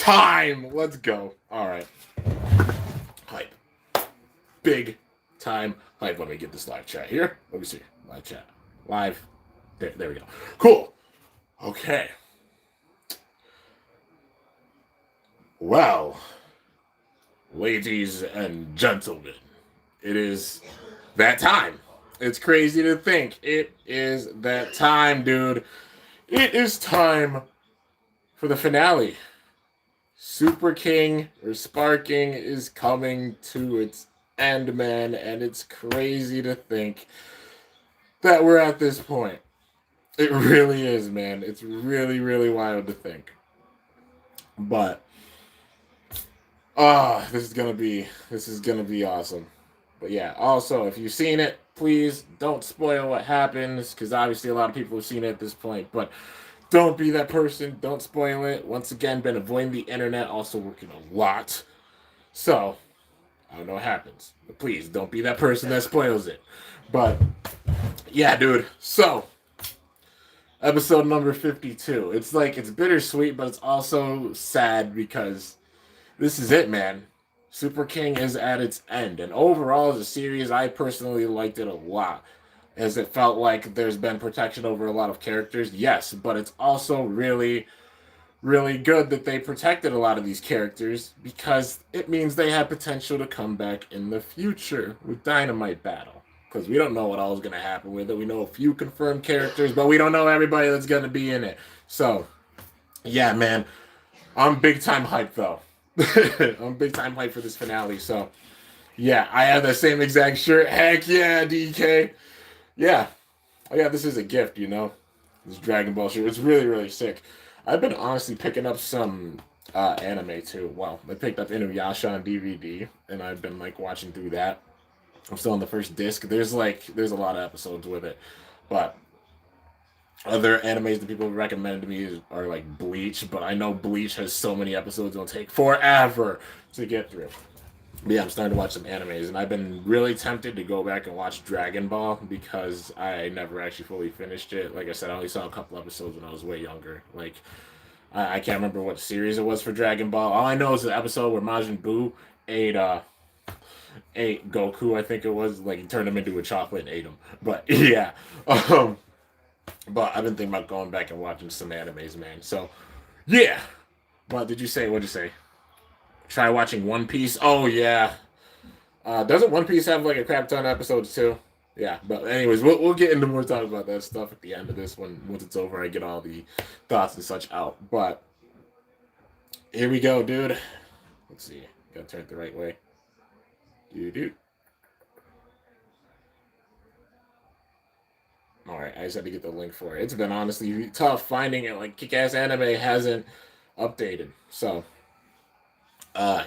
time. Let's go. All right. Hype. Big time hype. Let me get this live chat here. Let me see. Live chat. Live. There we go. Cool. Okay. Well, ladies and gentlemen, it is that time. It's crazy to think. It is that time, dude. It is time for the finale. Superking or Sparking is coming to its end, man, and it's crazy to think that we're at this point. It really is, man. It's really, really wild to think. But this is gonna be awesome. But yeah, also if you've seen it, please don't spoil what happens, because obviously a lot of people have seen it at this point. But don't be that person. Don't spoil it. Once again, been avoiding the internet, also working a lot. So I don't know what happens. But please don't be that person that spoils it. But yeah, dude. So episode number 52. It's bittersweet, but it's also sad because this is it, man. Superking is at its end. And overall, as a series, I personally liked it a lot. As it felt like there's been protection over a lot of characters. Yes, but it's also really, really good that they protected a lot of these characters, because it means they have potential to come back in the future with Dynamite Battle. Because we don't know what all is going to happen with it. We know a few confirmed characters, but we don't know everybody that's going to be in it. So, yeah, man. I'm big time hyped, though. I'm big time hyped for this finale. So, yeah, I have the same exact shirt. Heck yeah, DK. Yeah. Oh, yeah, this is a gift, you know? This Dragon Ball shirt. It's really, really sick. I've been honestly picking up some anime, too. Well, I picked up Inuyasha on DVD, and I've been, watching through that. I'm still on the first disc. There's a lot of episodes with it. But other animes that people recommend to me are like Bleach, but I know Bleach has so many episodes it'll take forever to get through. But yeah, I'm starting to watch some animes, and I've been really tempted to go back and watch Dragon Ball because I never actually fully finished it. Like I said, I only saw a couple episodes when I was way younger. I can't remember what series it was for Dragon Ball. All I know is the episode where Majin Buu ate Goku, I think it was. Like, he turned him into a chocolate and ate him. But yeah. But I've been thinking about going back and watching some animes, man. So yeah. What'd you say? Try watching One Piece. Oh yeah. Doesn't One Piece have like a crap ton of episodes too? Yeah, but anyways, we'll get into more talk about that stuff at the end of this one. Once it's over, I get all the thoughts and such out. But here we go, dude. Let's see. Gotta turn it the right way. Dude. Alright, I just had to get the link for it. It's been honestly tough finding it. Like, Kick-Ass Anime hasn't updated. So,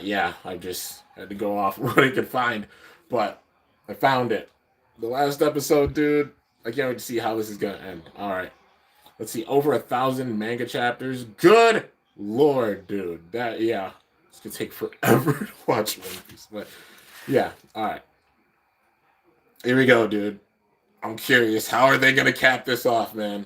yeah, I just had to go off what I could find. But I found it. The last episode, dude, I can't wait to see how this is going to end. Alright. Let's see, over 1,000 manga chapters. Good Lord, dude. Yeah. It's going to take forever to watch One Piece. But, yeah, alright. Here we go, dude. I'm curious. How are they going to cap this off, man?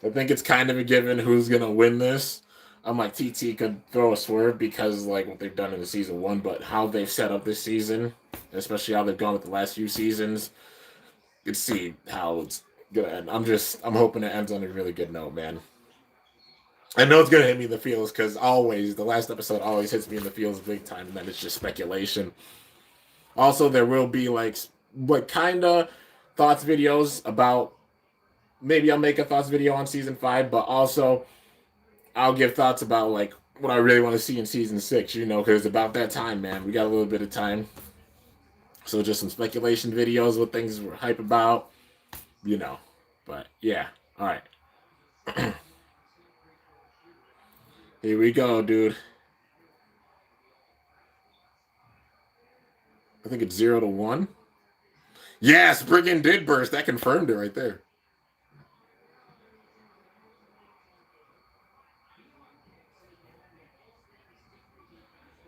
I think it's kind of a given who's going to win this. I'm like, TT could throw a swerve because, like, what they've done in the season one, but how they've set up this season, especially how they've gone with the last few seasons, you can see how it's going to end. I'm hoping it ends on a really good note, man. I know it's going to hit me in the feels because always, the last episode always hits me in the feels big time, and then it's just speculation. Also, there will be, what kind of thoughts videos about, maybe I'll make a thoughts video on season 5, but also I'll give thoughts about what I really want to see in season 6, because it's about that time, man. We got a little bit of time. So just some speculation videos, what things we're hype about, But yeah, all right. Here we go, dude. I think it's 0-1. Yes, Brigand did burst. That confirmed it right there.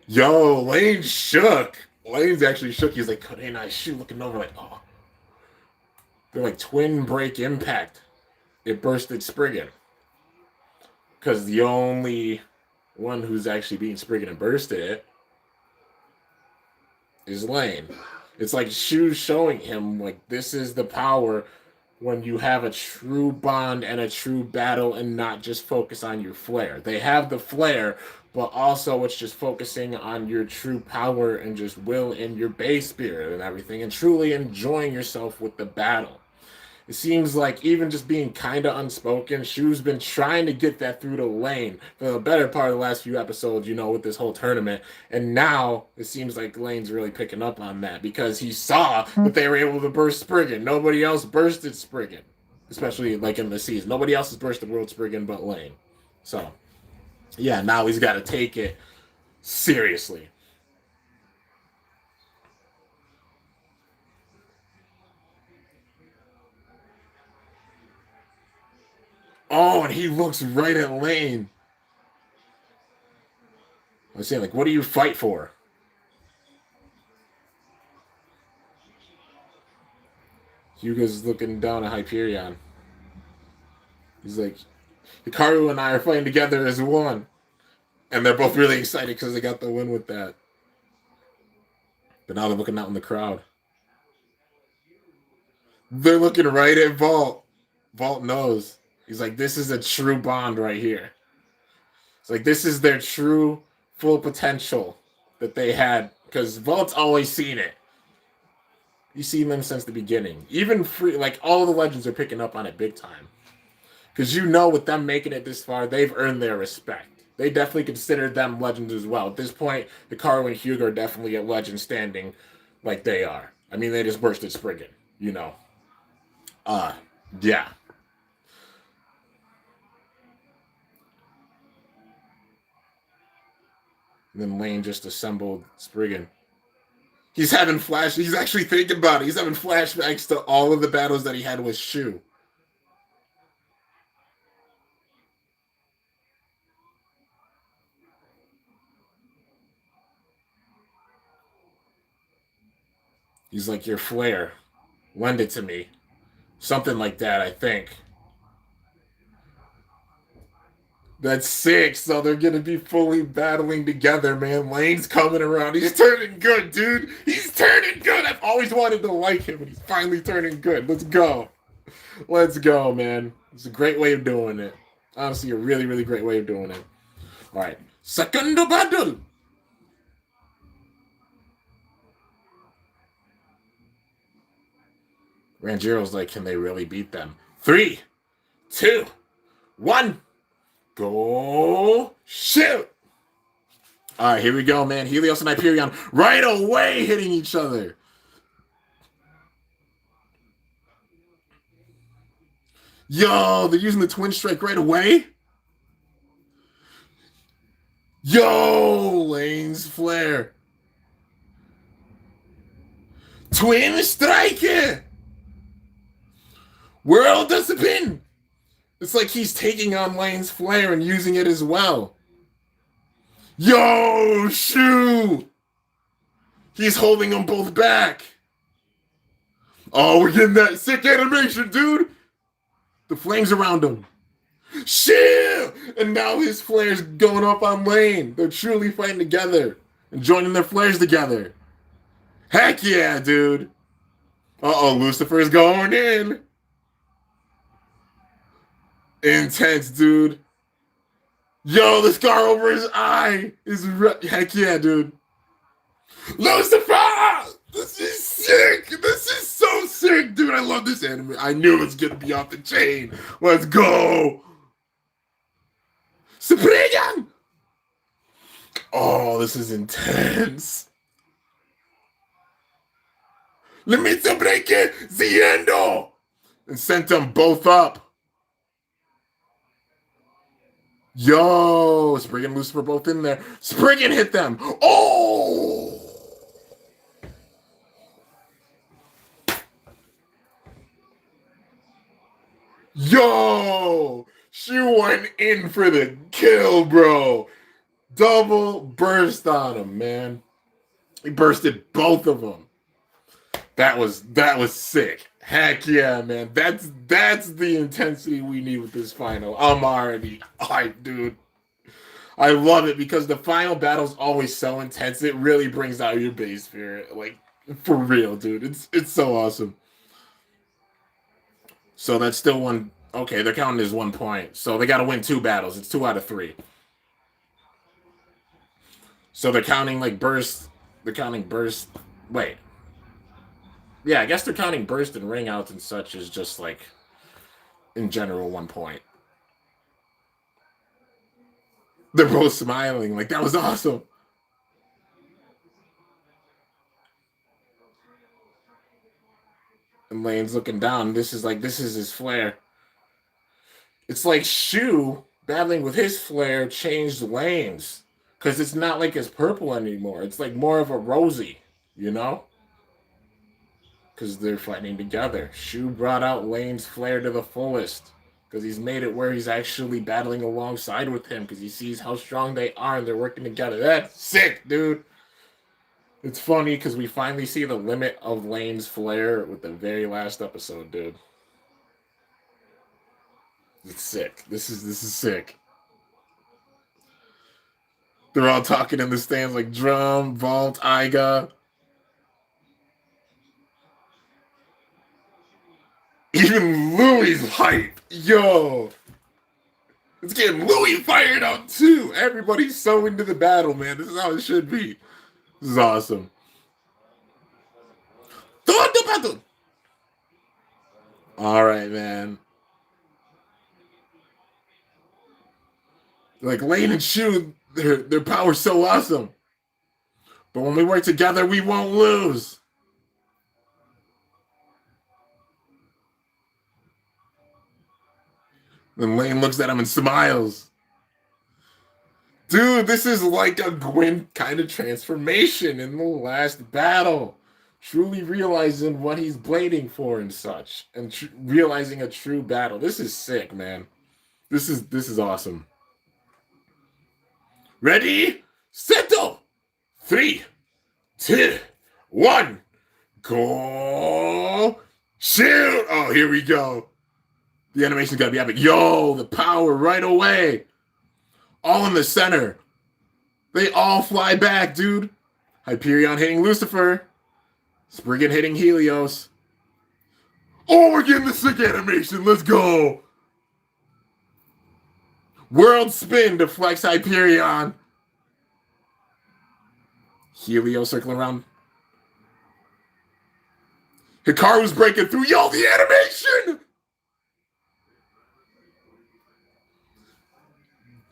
Yo, Lane shook. Lane's actually shook. He's like, hey, nice shoot. Looking over like, oh. They're like twin break impact. It bursted Spriggan. Because the only one who's actually being Spriggan and bursted it is Lane. It's like Shu's showing him, like, this is the power when you have a true bond and a true battle and not just focus on your flair. They have the flair, but also it's just focusing on your true power and just will and your base spirit and everything and truly enjoying yourself with the battle. It seems like even just being kind of unspoken, Shu's been trying to get that through to Lane for the better part of the last few episodes, with this whole tournament. And now it seems like Lane's really picking up on that because he saw that they were able to burst Spriggan. Nobody else bursted Spriggan, especially like in the season. Nobody else has bursted World Spriggan but Lane. So, yeah, now he's got to take it seriously. Oh, and he looks right at Lane. I was saying, like, what do you fight for? Hyuga's looking down at Hyperion. He's like, Hikaru and I are fighting together as one. And they're both really excited because they got the win with that. But now they're looking out in the crowd. They're looking right at Vault. Vault knows. He's like, this is a true bond right here. It's like, this is their true full potential that they had. Because Vault's always seen it. You've seen them since the beginning. Even like all the legends are picking up on it big time. Because with them making it this far, they've earned their respect. They definitely consider them legends as well. At this point, Hikaru and Hyuga are definitely a legend standing like they are. I mean, they just bursted Spriggan, Yeah. And then Lane just assembled Spriggan. He's actually thinking about it. He's having flashbacks to all of the battles that he had with Shu. He's like, your flair. Lend it to me. Something like that, I think. That's 6, so they're gonna be fully battling together, man. Lane's coming around. He's turning good, dude. He's turning good. I've always wanted to like him, and he's finally turning good. Let's go. Let's go, man. It's a great way of doing it. Honestly, a really, really great way of doing it. All right. Second battle. Ranjiro's like, can they really beat them? 3, 2, 1. Go shoot! All right, here we go, man. Helios and Hyperion right away hitting each other. Yo, they're using the twin strike right away. Yo, Lane's flare. Twin strike. World discipline. It's like he's taking on Lane's flare and using it as well. Yo, Shu! He's holding them both back. Oh, we're getting that sick animation, dude. The flames around him. Shit! And now his flare's going up on Lane. They're truly fighting together and joining their flares together. Heck yeah, dude. Uh-oh, Lucifer's going in. Intense, dude. Yo, the scar over his eye is heck yeah, dude. Lucifer! This is sick. This is so sick, dude. I love this anime. I knew it was gonna be off the chain. Let's go. Spriggan! Oh, this is intense. Let me break it, Ziendo! And sent them both up. Yo, Spriggan and Lucifer both in there. Spriggan hit them. Oh! Yo! She went in for the kill, bro. Double burst on him, man. He bursted both of them. That was sick. Heck yeah, man. That's the intensity we need with this final. I'm already hyped, dude. I love it because the final battle's always so intense. It really brings out your base spirit. Like, for real, dude. It's so awesome. So that's still one. Okay, they're counting as 1 point. So they got to win 2 battles. It's 2 out of 3. So they're counting like burst. They're counting burst. Wait. Yeah, I guess they're counting burst and ring outs and such as just like in general 1 point. They're both smiling. Like, that was awesome. And Lane's looking down. This is his flare. It's like Shu battling with his flare changed lanes. Because it's not like it's purple anymore. It's like more of a rosy, you know? Because they're fighting together. Shu brought out Lane's flare to the fullest. Because he's made it where he's actually battling alongside with him. Because he sees how strong they are and they're working together. That's sick, dude. It's funny because we finally see the limit of Lane's flare with the very last episode, dude. It's sick. This is sick. They're all talking in the stands like Drum, Vault, Iga. Even Louis hype. Yo. It's getting Louis fired up too. Everybody's so into the battle, man. This is how it should be. This is awesome. Thought the battle. All right, man. Like Lane and Shu, their power's so awesome. But when we work together, we won't lose. Then Lane looks at him and smiles. Dude, this is like a Gwyn kind of transformation in the last battle. Truly realizing what he's blading for and such. And realizing a true battle. This is sick, man. This is awesome. Ready? Settle! 3, 2, 1. Go! Shoot! Oh, here we go. The animation's gotta be epic. Yo, the power right away. All in the center. They all fly back, dude. Hyperion hitting Lucifer. Spriggan hitting Helios. Oh, we're getting the sick animation. Let's go. World spin deflects Hyperion. Helios circling around. Hikaru's breaking through. Yo, the animation!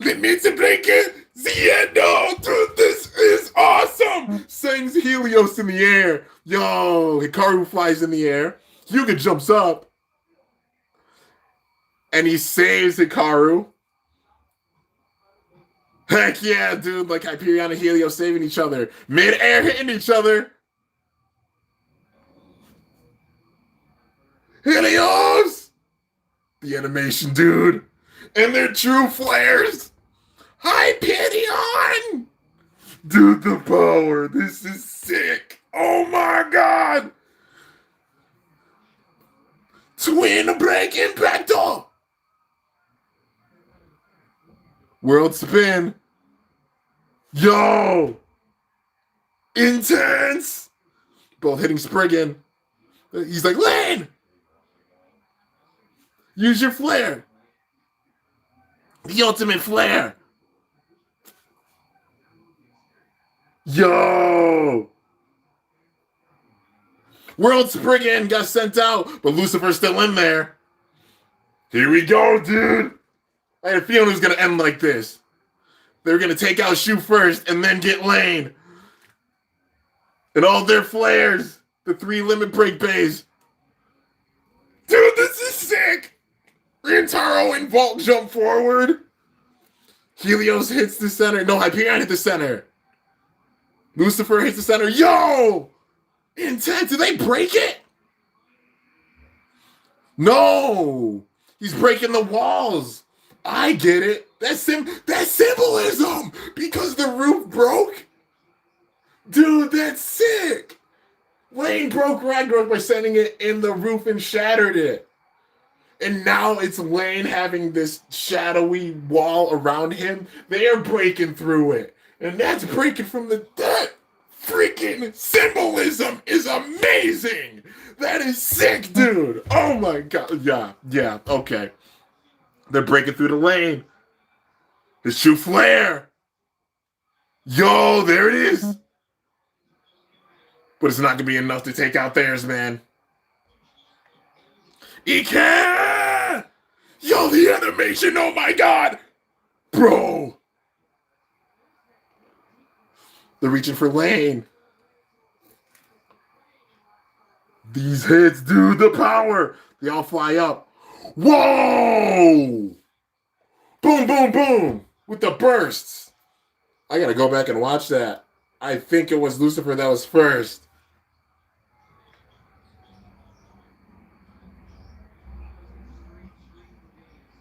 Let me to break it. Ziendo, dude, this is awesome. Sends Helios in the air. Yo, Hikaru flies in the air. Hyuga jumps up. And he saves Hikaru. Heck yeah, dude. Like Hyperion and Helios saving each other. Mid-air hitting each other. Helios! The animation, dude. And their true flares. Hyperion! Dude, the power. This is sick. Oh my god. Twin break impacto. World spin. Yo! Intense! Both hitting Spriggan. He's like, Lane! Use your flare. The ultimate flare. Yo! World Spriggan got sent out, but Lucifer's still in there. Here we go, dude. I had a feeling it was going to end like this. They were going to take out Shu first and then get Lane. And all their flares. The 3 limit break bays. Dude, this is sick. Rintaro and Vault jump forward. Helios hits the center. No, Hyperion hit the center. Lucifer hits the center. Yo! Intense. Did they break it? No. He's breaking the walls. I get it. That's symbolism. Because the roof broke. Dude, that's sick. Lane broke Ragnarok by sending it in the roof and shattered it. And now it's Lane having this shadowy wall around him. They are breaking through it. And that's breaking from the dead. Freaking symbolism is amazing. That is sick, dude. Oh my god. Yeah, okay. They're breaking through the lane. The shoe flare. Yo, there it is. But it's not going to be enough to take out theirs, man. Ike! Yo, the animation, oh my god! Bro! They're reaching for Lane. These hits, dude, the power! They all fly up. Whoa! Boom, boom, boom! With the bursts. I gotta go back and watch that. I think it was Lucifer that was first.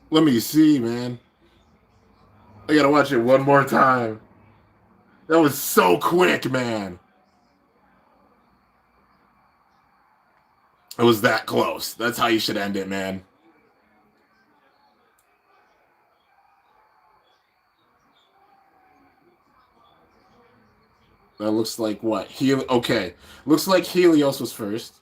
Let me see, man. I gotta watch it one more time. That was so quick, man. It was that close. That's how you should end it, man. That looks like what? Okay. Looks like Helios was first.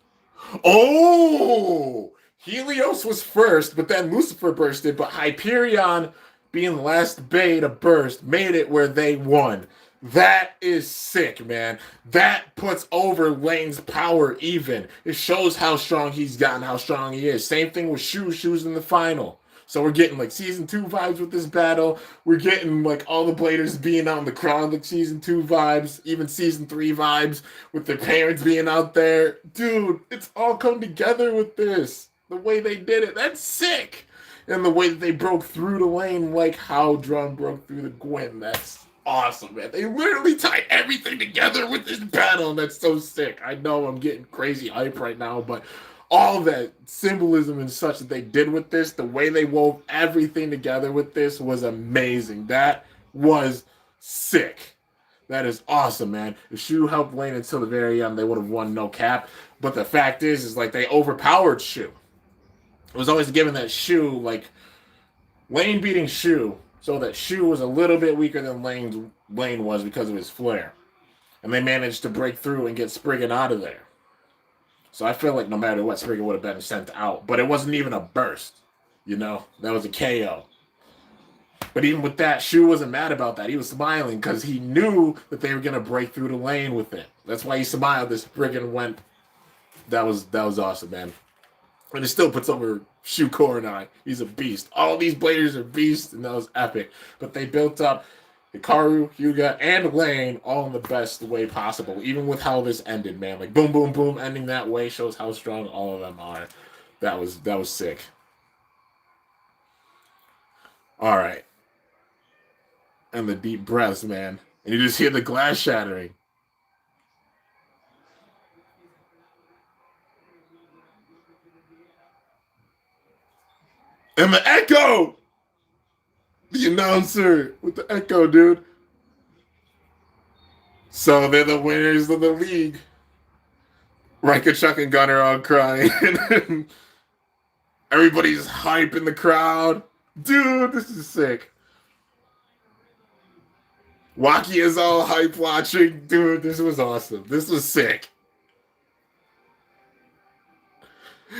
Oh! Helios was first, but then Lucifer bursted, but Hyperion, being the last Bay to burst, made it where they won. That is sick, man. That puts over Lane's power even. It shows how strong he's gotten, how strong he is. Same thing with Shoes in the final. So we're getting like season 2 vibes with this battle. We're getting like all the bladers being out in the crowd, like season 2 vibes, even season 3 vibes with their parents being out there. Dude, it's all come together with this. The way they did it, that's sick. And the way that they broke through the lane, like how Drum broke through the Gwen, that's awesome, man. They literally tied everything together with this battle, and that's so sick. I know I'm getting crazy hype right now, but all that symbolism and such that they did with this, the way they wove everything together with this was amazing. That was sick. That is awesome, man. The Shoe helped Lane until the very end. They would have won no cap. But the fact is like they overpowered Shoe. It was always given that Shoe, like Lane beating Shoe, so that Shoe was a little bit weaker than Lane was because of his flare. And they managed to break through and get Spriggan out of there. So I feel like no matter what, Spriggan would have been sent out. But it wasn't even a burst. You know? That was a KO. But even with that, Shoe wasn't mad about that. He was smiling because he knew that they were going to break through the lane with it. That's why he smiled. This Spriggan went. That was awesome, man. And it still puts over Shoe Coronai. He's a beast. All these bladers are beasts, and that was epic. But they built up Hikaru, Hyuga, and Lane all in the best way possible, even with how this ended, man. Like boom, boom, boom, ending that way shows how strong all of them are. That was sick. All right. And the deep breaths, man. And you just hear the glass shattering. And the echo! The announcer with the echo, dude. So they're the winners of the league. Rika, Chuck, and Gunner are crying. Everybody's hype in the crowd. Dude, this is sick. Waki is all hype watching. Dude, this was awesome. This was sick.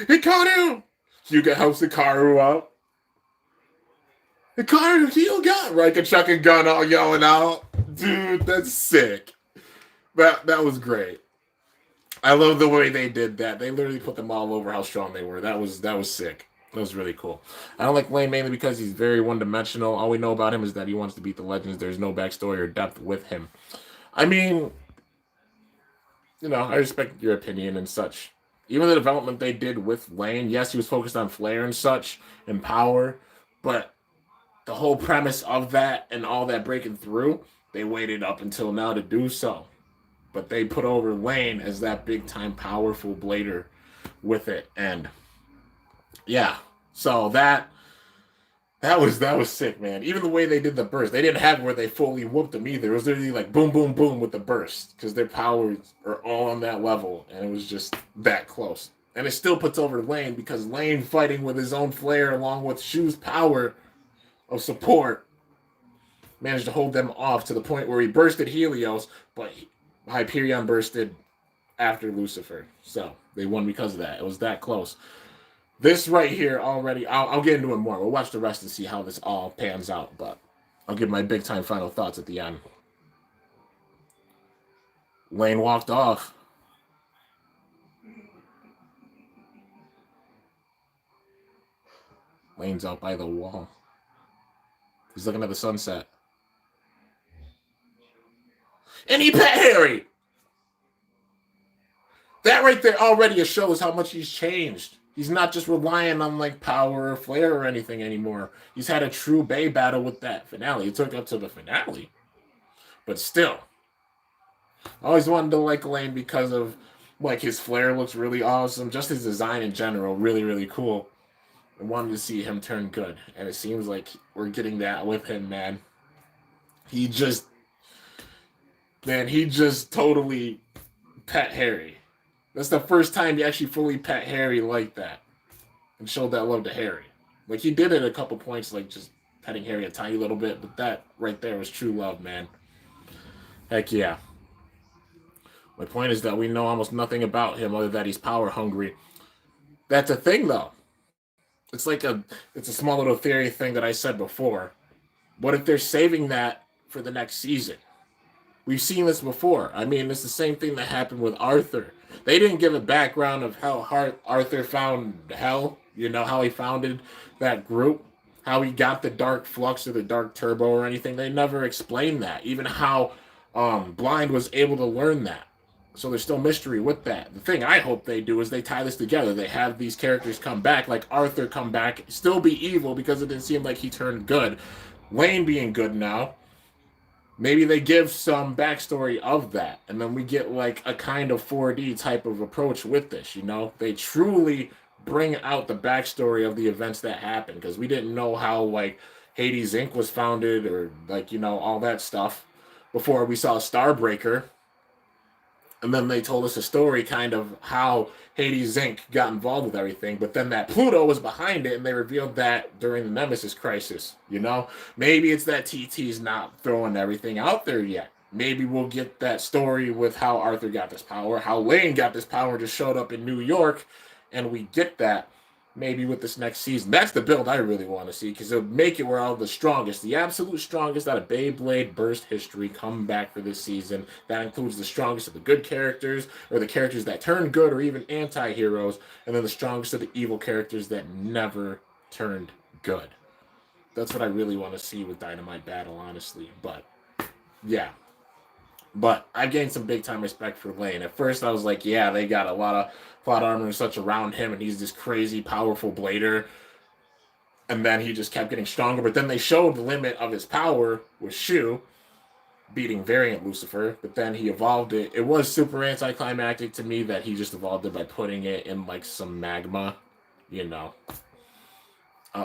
Hikaru! Hyuga helps Hikaru out. Hikaru, Hyuga! Rika, Chuck, and Gun all yelling out. Dude, that's sick. That was great. I love the way they did that. They literally put them all over how strong they were. That was sick. That was really cool. I don't like Lane mainly because he's very one-dimensional. All we know about him is that he wants to beat the Legends. There's no backstory or depth with him. I mean, you know, I respect your opinion and such. Even the development they did with Lane, yes, he was focused on flare and such and power, but the whole premise of that and all that breaking through, they waited up until now to do so. But they put over Lane as that big-time powerful blader with it, and yeah, so that was sick, man. Even the way they did the burst, they didn't have where they fully whooped them either. It was literally like boom, boom, boom with the burst because their powers are all on that level, and it was just that close. And it still puts over Lane because Lane fighting with his own flair along with Shu's power of support managed to hold them off to the point where he bursted Helios, but Hyperion bursted after Lucifer. So they won because of that. It was that close. This right here already, I'll get into it more. We'll watch the rest and see how this all pans out, but I'll give my big time final thoughts at the end. Lane walked off. Lane's out by the wall. He's looking at the sunset. And he pet Harry! That right there already shows how much he's changed. He's not just relying on like power or flair or anything anymore. He's had a true Bay battle with that finale. It took up to the finale. But still. I always wanted to like Lane because of like his flair looks really awesome. Just his design in general, really, really cool. I wanted to see him turn good. And it seems like we're getting that with him, man. He just totally pet Harry. That's the first time he actually fully pet Harry like that and showed that love to Harry. Like, he did it a couple points, like just petting Harry a tiny little bit, but that right there was true love, man. Heck yeah. My point is that we know almost nothing about him other than he's power hungry. That's a thing, though. It's a small little theory thing that I said before. What if they're saving that for the next season? We've seen this before. I mean, it's the same thing that happened with Arthur. They didn't give a background of how Arthur found hell, you know, how he founded that group, how he got the Dark Flux or the Dark Turbo or anything. They never explained that. Even how Blind was able to learn that. So there's still mystery with that. The thing I hope they do is they tie this together. They have these characters come back, like Arthur come back, still be evil because it didn't seem like he turned good. Lane being good now. Maybe they give some backstory of that, and then we get like a kind of 4D type of approach with this, you know? They truly bring out the backstory of the events that happened, because we didn't know how like Hades Inc. was founded or like, you know, all that stuff before we saw Starbreaker. And then they told us a story kind of how Hades Inc. got involved with everything, but then that Pluto was behind it, and they revealed that during the Nemesis crisis, you know? Maybe it's that TT's not throwing everything out there yet. Maybe we'll get that story with how Arthur got this power, how Lane got this power, just showed up in New York, and we get that maybe with this next season. That's the build I really want to see, because it'll make it where all the strongest, the absolute strongest out of Beyblade Burst history come back for this season. That includes the strongest of the good characters, or the characters that turn good, or even anti-heroes, and then the strongest of the evil characters that never turned good. That's what I really want to see with Dynamite Battle, honestly. But, yeah. But I've gained some big time respect for Lane. At first, I was like, yeah, they got a lot of plot armor and such around him, and he's this crazy, powerful blader. And then he just kept getting stronger. But then they showed the limit of his power with Shu beating Variant Lucifer. But then he evolved it. It was super anticlimactic to me that he just evolved it by putting it in like some magma, you know,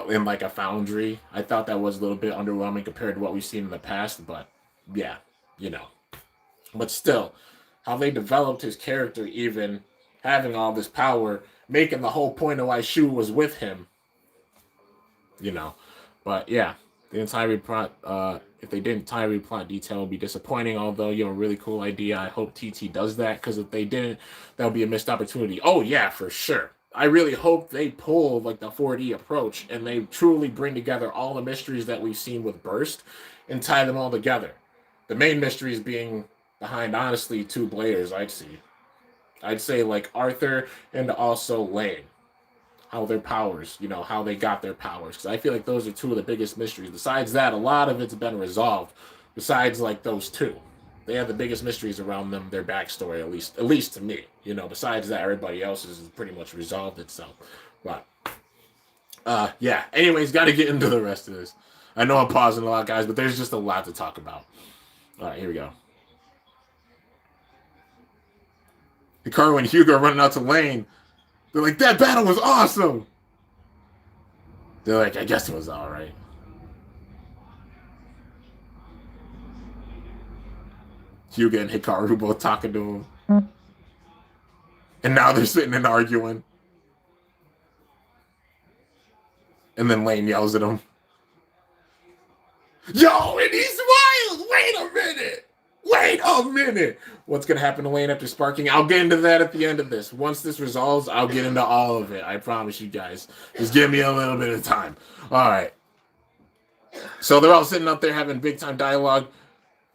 in like a foundry. I thought that was a little bit underwhelming compared to what we've seen in the past. But yeah, you know. But still, how they developed his character, even having all this power, making the whole point of why Shu was with him, you know. But yeah, the entire plot, if they didn't tie every plot detail, it would be disappointing. Although you have a really cool idea, I hope TT does that, because if they didn't, that would be a missed opportunity. Oh yeah, for sure. I really hope they pull like the 4D approach and they truly bring together all the mysteries that we've seen with Burst and tie them all together. The main mysteries being behind, honestly, two bladers I'd say like Arthur and also Lane. How their powers, you know, how they got their powers. Because I feel like those are two of the biggest mysteries. Besides that, a lot of it's been resolved. Besides like those two. They have the biggest mysteries around them, their backstory, at least to me. You know, besides that, everybody else has pretty much resolved itself. But yeah. Anyways, gotta get into the rest of this. I know I'm pausing a lot, guys, but there's just a lot to talk about. Alright, here we go. Hikaru and Hugo are running out to Lane. They're like, that battle was awesome! They're like, I guess it was alright. Hugo and Hikaru both talking to him. And now they're sitting and arguing. And then Lane yells at him, "Yo, and he's wild! Wait a minute! Wait a minute!" What's going to happen to Lane after sparking? I'll get into that at the end of this. Once this resolves, I'll get into all of it. I promise you guys. Just give me a little bit of time. All right. So they're all sitting up there having big time dialogue.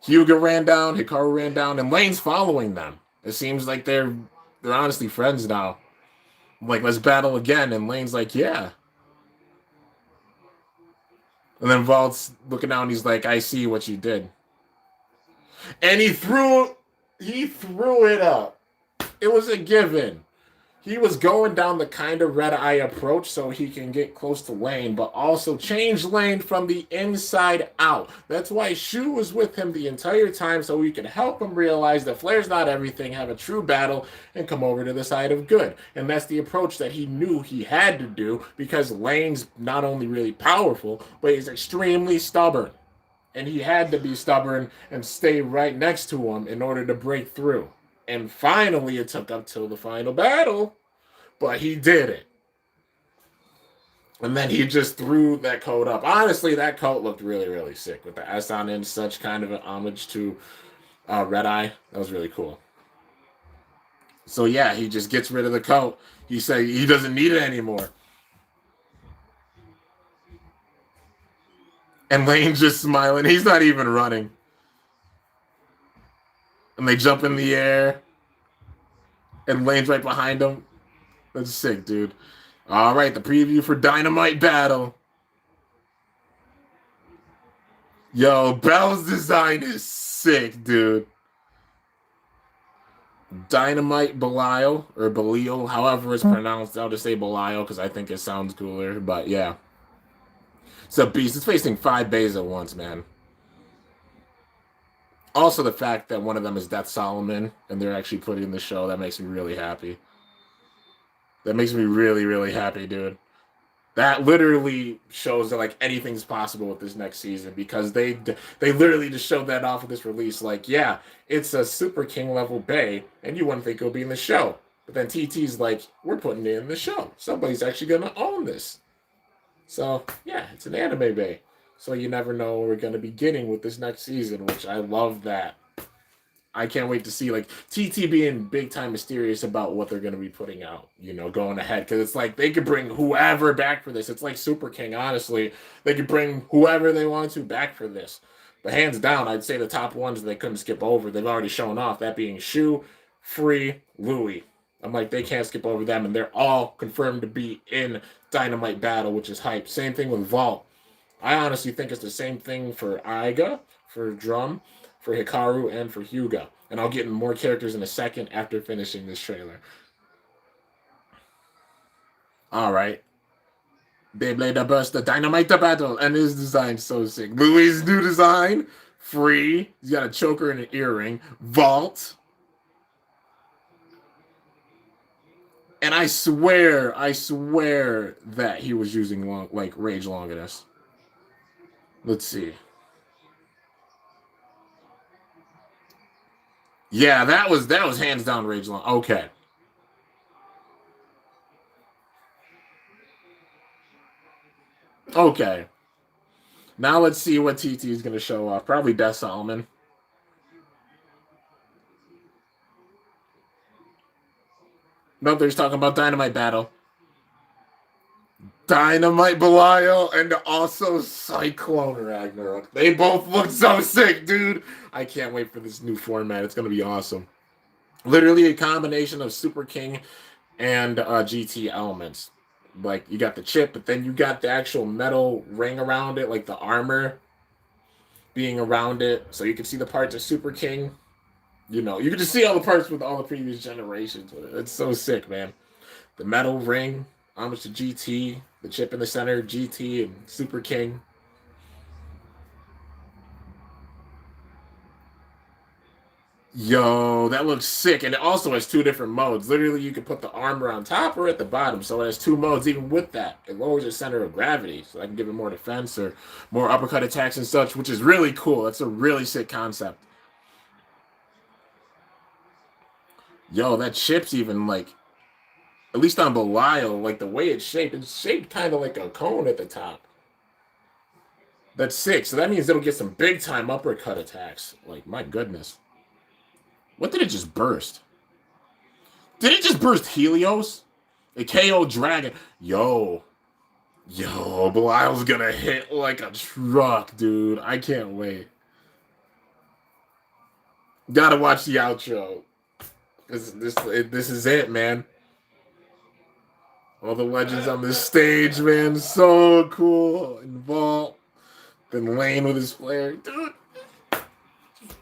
Hyuga ran down, Hikaru ran down, and Lane's following them. It seems like they're honestly friends now. Like, let's battle again. And Lane's like, yeah. And then Vault's looking down, he's like, I see what you did. And he threw it up. It was a given. He was going down the kind of red eye approach so he can get close to Lane, but also change Lane from the inside out. That's why Shu was with him the entire time, so we could help him realize that Flair's not everything, have a true battle, and come over to the side of good. And that's the approach that he knew he had to do, because Lane's not only really powerful, but he's extremely stubborn. And he had to be stubborn and stay right next to him in order to break through. And finally, it took up till the final battle, but he did it. And then he just threw that coat up. Honestly, that coat looked really, really sick with the S on it, such kind of an homage to Red Eye. That was really cool. So yeah, he just gets rid of the coat. He said he doesn't need it anymore. And Lane's just smiling. He's not even running. And they jump in the air. And Lane's right behind him. That's sick, dude. All right, the preview for Dynamite Battle. Yo, Bell's design is sick, dude. Dynamite Belial, or Belial, however it's pronounced. I'll just say Belial because I think it sounds cooler. But yeah. It's a beast. It's facing 5 bays at once, man. Also, the fact that one of them is Death Solomon and they're actually putting the show, that makes me really happy. That makes me really, really happy, dude. That literally shows that like anything's possible with this next season, because they literally just showed that off with this release. Like, yeah, it's a Superking level bay, and you wouldn't think it'll be in the show. But then TT's like, we're putting it in the show. Somebody's actually gonna own this. So yeah, it's an anime bay. So you never know what we're gonna be getting with this next season, which I love that. I can't wait to see like TT being big time mysterious about what they're going to be putting out, you know, going ahead. Because it's like they could bring whoever back for this. It's like Superking, honestly. They could bring whoever they want to back for this. But hands down, I'd say the top ones they couldn't skip over. They've already shown off, that being Shu, Free, Louie. I'm like, they can't skip over them. And they're all confirmed to be in Dynamite Battle, which is hype. Same thing with Vault. I honestly think it's the same thing for Aiga, for Drum, for Hikaru, and for Hyuga. And I'll get in more characters in a second after finishing this trailer. Alright. Beyblade the Burst, the Dynamite the Battle, and his design's so sick. Louis' new design, Free. He's got a choker and an earring. Vault. And I swear that he was using Rage Longinus. Let's see. Yeah, that was hands down Rage Long. Okay. Okay. Now let's see what TT is going to show off. Probably Death Solomon. Nope, they're just talking about Dynamite Battle. Dynamite Belial and also Cyclone Ragnarok. They both look so sick, dude. I can't wait for this new format. It's going to be awesome. Literally a combination of Superking and GT elements. Like, you got the chip, but then you got the actual metal ring around it, like the armor being around it. So you can see the parts of Superking. You know, you can just see all the parts with all the previous generations with it. It's so sick, man. The metal ring, homage to GT, the chip in the center, GT and Superking. Yo, that looks sick. And it also has 2 different modes. Literally, you can put the armor on top or at the bottom. So it has 2 modes. Even with that, it lowers the center of gravity. So I can give it more defense or more uppercut attacks and such, which is really cool. That's a really sick concept. Yo, that chip's even like... At least on Belial, like the way it's shaped kind of like a cone at the top. That's sick. So that means it'll get some big time uppercut attacks. Like, my goodness. What did it just burst? Did it just burst Helios? A KO Dragon. Yo, Belial's gonna hit like a truck, dude. I can't wait. Gotta watch the outro. This is it, man. All the legends on this stage, man. So cool. Involved. Then Lane with his flare. Dude,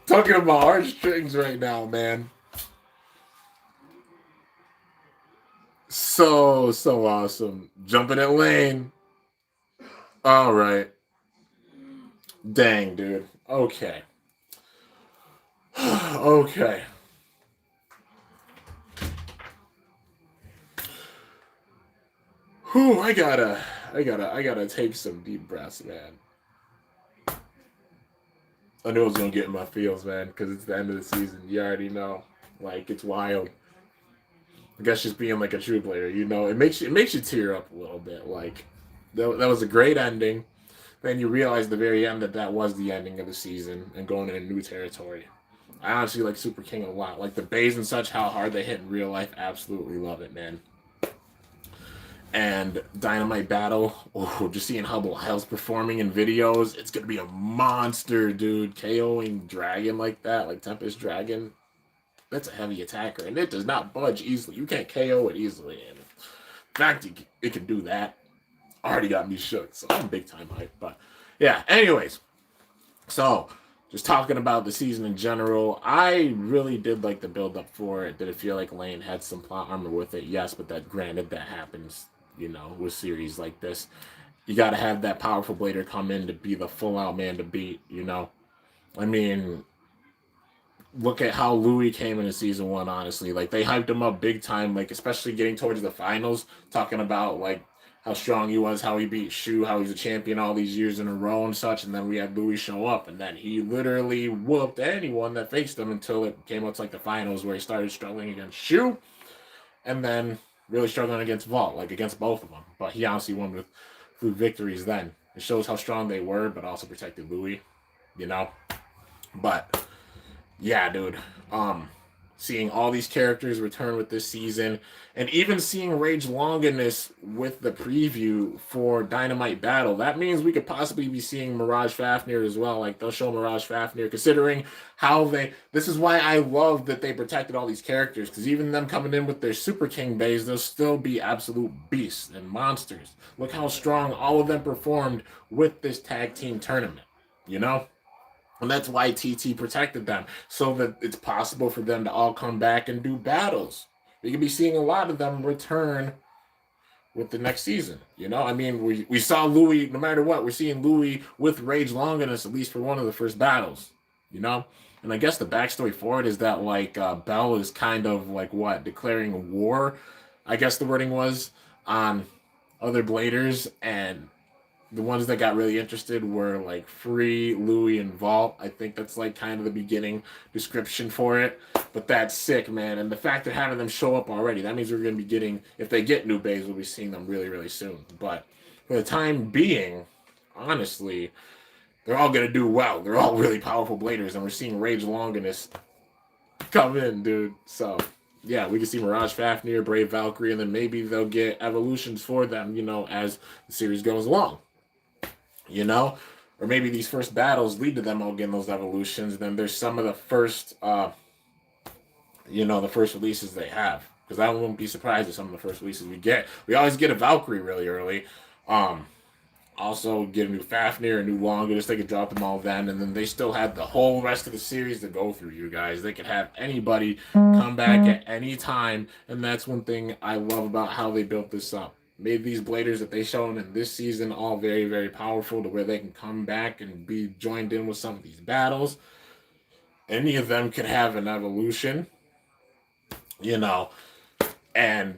talking about heartstrings right now, man. So awesome. Jumping at Lane. All right. Dang, dude. Okay. Okay. Whew, I gotta take some deep breaths, man. I knew I was gonna get in my feels, man, because it's the end of the season. You already know. Like, it's wild. I guess just being like a true player, it makes you tear up a little bit. Like, that was a great ending. Then you realize at the very end that was the ending of the season and going into new territory. I honestly like Superking a lot. Like the bays and such, how hard they hit in real life. Absolutely love it, man. And Dynamite Battle, oh, just seeing how Belial's performing in videos, it's gonna be a monster, dude. KOing Dragon like that, like Tempest Dragon, that's a heavy attacker, and it does not budge easily. You can't KO it easily, and in fact, it can do that. Already got me shook, so I'm big time hype. But yeah, anyways, so just talking about the season in general, I really did like the build up for it. Did it feel like Lane had some plot armor with it? Yes, but that granted that happens, with series like this. You got to have that powerful blader come in to be the full out man to beat. I mean, look at how Louis came into season one, honestly. Like, they hyped him up big time, like, especially getting towards the finals, talking about, like, how strong he was, how he beat Shu, how he's a champion all these years in a row and such. And then we had Louis show up, and then he literally whooped anyone that faced him until it came up to, like, the finals where he started struggling against Shu, and then really struggling against Vault, like, against both of them. But he honestly won with through victories then. It shows how strong they were, but also protected Louis, you know? But yeah, dude. Seeing all these characters return with this season, and even seeing Rage Longinus with the preview for Dynamite Battle, that means we could possibly be seeing Mirage Fafnir as well. Like, they'll show Mirage Fafnir, considering how they. This is why I love that they protected all these characters, because even them coming in with their Super King bays, they'll still be absolute beasts and monsters. Look how strong all of them performed with this tag team tournament, you know? And that's why TT protected them, so that it's possible for them to all come back and do battles. We could be seeing a lot of them return with the next season. I mean, we saw Louis, no matter what, we're seeing Louis with Rage Longinus, at least for one of the first battles, you know? And I guess the backstory for it is that, like, Bell is kind of, like, declaring war, I guess the wording was, on other bladers, and the ones that got really interested were like Free, Louis, and Vault. I think that's like kind of the beginning description for it. But that's sick, man. And the fact that having them show up already, that means we're going to be getting, if they get new bays, we'll be seeing them really, really soon. But for the time being, honestly, they're all going to do well. They're all really powerful bladers, and we're seeing Rage Longinus come in, dude. So yeah, we can see Mirage Fafnir, Brave Valkyrie, and then maybe they'll get evolutions for them, as the series goes along. Or maybe these first battles lead to them all getting those evolutions. Then there's some of the first, the first releases they have. Because I won't be surprised if some of the first releases we get. We always get a Valkyrie really early. Also get a new Fafnir, a new Longinus. They could drop them all then, and then they still have the whole rest of the series to go through, you guys. They could have anybody come back at any time, and that's one thing I love about how they built this up. Made these bladers that they shown in this season all very, very powerful, to where they can come back and be joined in with some of these battles. Any of them could have an evolution, and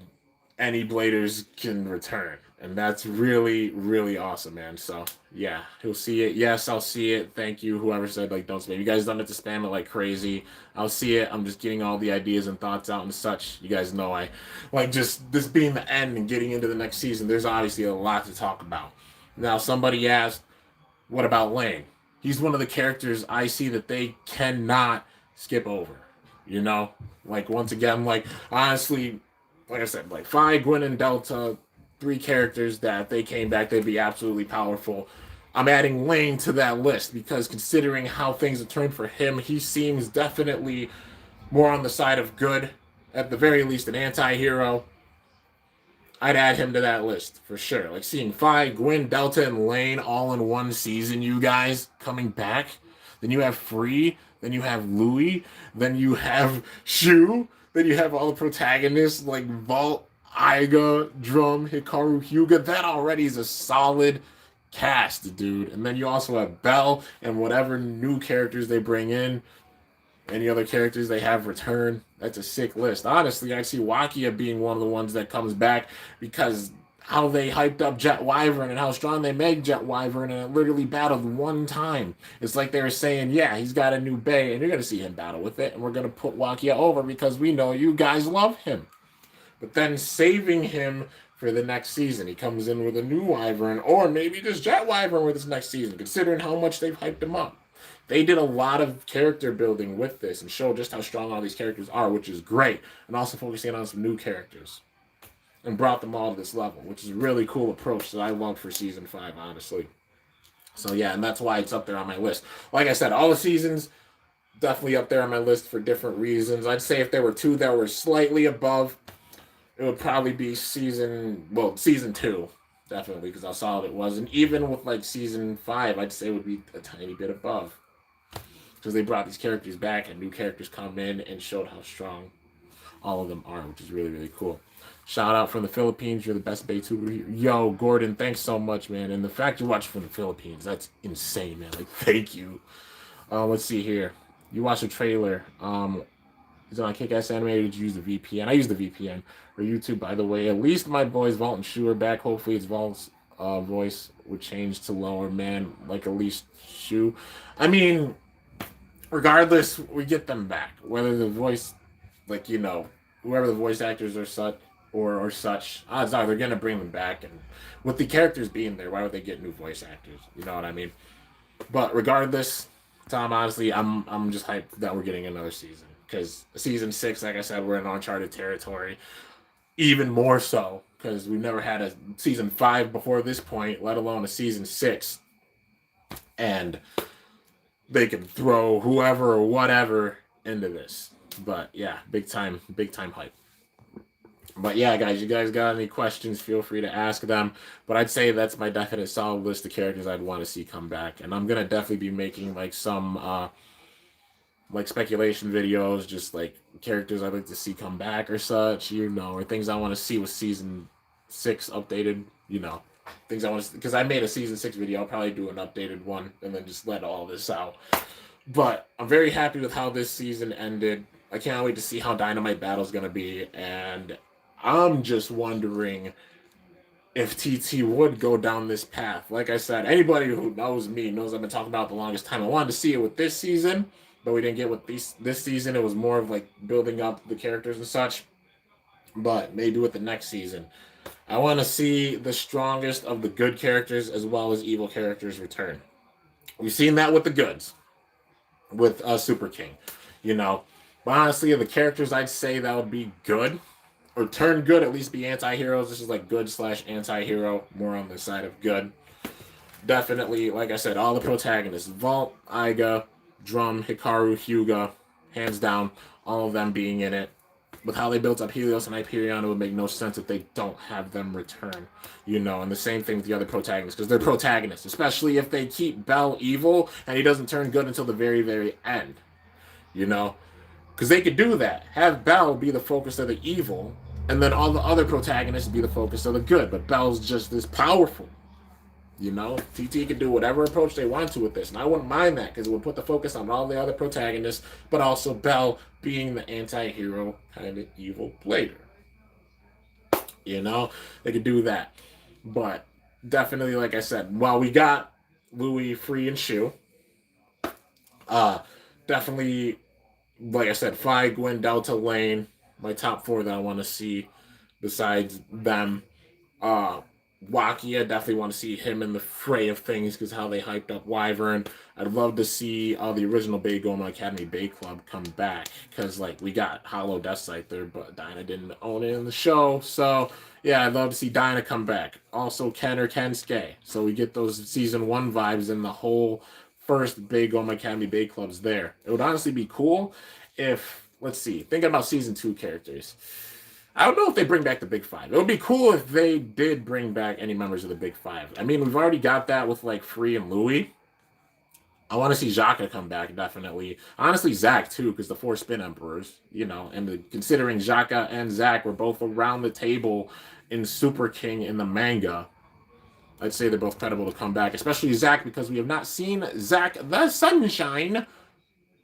any bladers can return. And that's really, really awesome, man. So Yeah, he'll see it. Yes, I'll see it. Thank you, whoever said like don't spam. You guys don't have to spam it like crazy. I'll see it. I'm just getting all the ideas and thoughts out and such. You guys know I like just this being the end and getting into the next season. There's obviously a lot to talk about. Now, somebody asked, "What about Lane?" He's one of the characters I see that they cannot skip over. You know, like once again, like honestly, like I said, like Phi, Gwen, and Delta, three characters that if they came back, they'd be absolutely powerful. I'm adding Lane to that list because considering how things have turned for him, he seems definitely more on the side of good, at the very least, an anti hero. I'd add him to that list for sure. Like seeing Phi, Gwen, Delta, and Lane all in one season, you guys coming back. Then you have Free, then you have Louis, then you have Shu, then you have all the protagonists like Vault, Aiga, Drum, Hikaru, Hyuga. That already is a solid cast, dude. And then you also have Bell and whatever new characters they bring in. Any other characters they have return. That's a sick list. Honestly, I see Wakia being one of the ones that comes back because how they hyped up Jet Wyvern and how strong they made Jet Wyvern and it literally battled one time. It's like they were saying, yeah, he's got a new bay and you're going to see him battle with it and we're going to put Wakia over because we know you guys love him. But then saving him for the next season. He comes in with a new Wyvern or maybe just Jet Wyvern with his next season, considering how much they've hyped him up. They did a lot of character building with this and showed just how strong all these characters are, which is great. And also focusing on some new characters and brought them all to this level, which is a really cool approach that I love for season 5, honestly. So yeah, and that's why it's up there on my list. Like I said, all the seasons definitely up there on my list for different reasons. I'd say if there were two that were slightly above, it would probably be season 2, definitely, because how solid it was. And even with like season 5, I'd say it would be a tiny bit above because they brought these characters back and new characters come in and showed how strong all of them are, which is really, really cool. Shout out from the Philippines. You're the best Baytuber. Yo, Gordon, thanks so much, man. And the fact you watch from the Philippines, that's insane, man. Like, thank you. Let's see here. You watched the trailer. Is it on Kick-Ass Anime or did you use the VPN? I use the VPN. Or YouTube, by the way. At least my boys Vault and Shu are back. Hopefully it's Vault's voice would change to lower, man. Like at least Shu. I mean, regardless, we get them back. Whether the voice, like, you know, whoever the voice actors are such, odds are they're gonna bring them back. And with the characters being there, why would they get new voice actors? You know what I mean? But regardless, Tom, honestly, I'm just hyped that we're getting another season. Because season 6, like I said, we're in uncharted territory. Even more so, because we've never had a season 5 before this point, let alone a season 6. And they can throw whoever or whatever into this. But yeah, big time hype. But yeah, guys, you guys got any questions, feel free to ask them. But I'd say that's my definite solid list of characters I'd want to see come back. And I'm going to definitely be making like some like speculation videos, just like characters I'd like to see come back or such, you know, or things I want to see with season 6 updated, you know, things I want to, because I made a season 6 video. I'll probably do an updated one and then just let all this out. But I'm very happy with how this season ended. I can't wait to see how Dynamite Battle's going to be. And I'm just wondering if TT would go down this path. Like I said, anybody who knows me knows I've been talking about it the longest time. I wanted to see it with this season, but we didn't get with this season. It was more of like building up the characters and such. But maybe with the next season, I want to see the strongest of the good characters as well as evil characters return. We've seen that with the goods, with Superking, you know. But honestly, the characters I'd say that would be good or turn good, at least be anti-heroes. This is like good / anti-hero, more on the side of good. Definitely, like I said, all the protagonists, Vault, Aiga, Drum, Hikaru, Hyuga, hands down, all of them being in it. With how they built up Helios and Hyperion, it would make no sense if they don't have them return, you know. And the same thing with the other protagonists, because they're protagonists, especially if they keep Bell evil and he doesn't turn good until the very, very end, you know. Because they could do that. Have Bell be the focus of the evil, and then all the other protagonists be the focus of the good. But Bell's just this powerful. You know, TT can do whatever approach they want to with this. And I wouldn't mind that because it would put the focus on all the other protagonists, but also Bell being the anti-hero kind of evil blader. You know, they could do that. But definitely, like I said, while we got Louis, Free, and Shu. Uh, Definitely, like I said, Phi, Gwen, Delta, Lane. My top four that I want to see besides them. Uh, Wakia, definitely want to see him in the fray of things because how they hyped up Wyvern. I'd love to see the original Bay Goma Academy Bay Club come back because like we got Hollow Death Sight there, but Dinah didn't own it in the show. So yeah, I'd love to see Dinah come back. Also Ken or Kensuke. So we get those season one vibes in the whole first Bay Goma Academy Bay Clubs there. It would honestly be cool if let's see, thinking about season two characters. I don't know if they bring back the Big Five. It would be cool if they did bring back any members of the Big Five. I mean, we've already got that with like Free and Louie. I want to see Xhaka come back, definitely. Honestly, Zack too, because the four spin emperors, and considering Xhaka and Zack were both around the table in Superking in the manga, I'd say they're both credible to come back, especially Zack because we have not seen Zack the Sunshine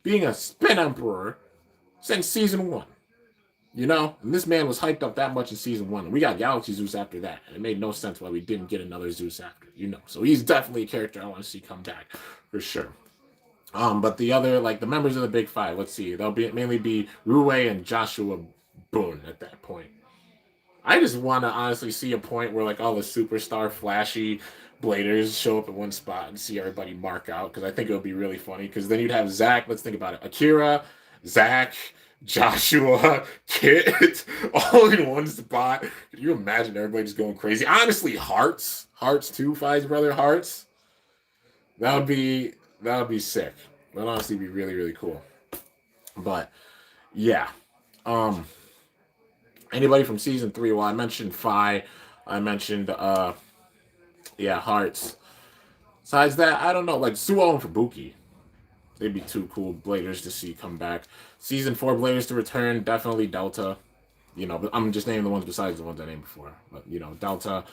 being a spin emperor since season one. And this man was hyped up that much in season one. And we got Galaxy Zeus after that. And it made no sense why we didn't get another Zeus after. So he's definitely a character I want to see come back for sure. But the other, like the members of the Big Five, let's see, they'll mainly be Rue and Joshua Boone at that point. I just want to honestly see a point where like all the superstar flashy bladers show up at one spot and see everybody mark out because I think it would be really funny because then you'd have Zack, let's think about it, Akira, Zack, Joshua, Kit, all in one spot. Can you imagine everybody just going crazy? Honestly, Hearts too, Fi's brother Hearts. That would be sick. That would honestly be really, really cool. But yeah. Anybody from season 3? Well, I mentioned Fi. I mentioned Hearts. Besides that, I don't know, like Suo and Fubuki. They'd be two cool bladers to see come back. Season 4 bladers to return, definitely Delta. But I'm just naming the ones besides the ones I named before. But Delta.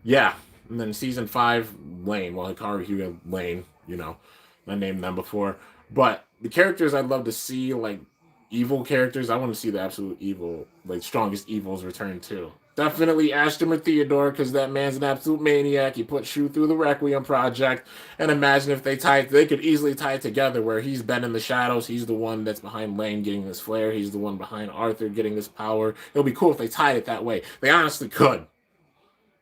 Yeah. And then season 5, Lane. Well, Hikaru, Hyuga, Lane. I named them before. But the characters I'd love to see, like evil characters, I want to see the absolute evil, like strongest evils return too. Definitely Ashton or Theodore, because that man's an absolute maniac. He put Shu through the Requiem project. And imagine if they could easily tie it together where he's been in the shadows. He's the one that's behind Lane getting this flare. He's the one behind Arthur getting this power. It'll be cool if they tied it that way. They honestly could.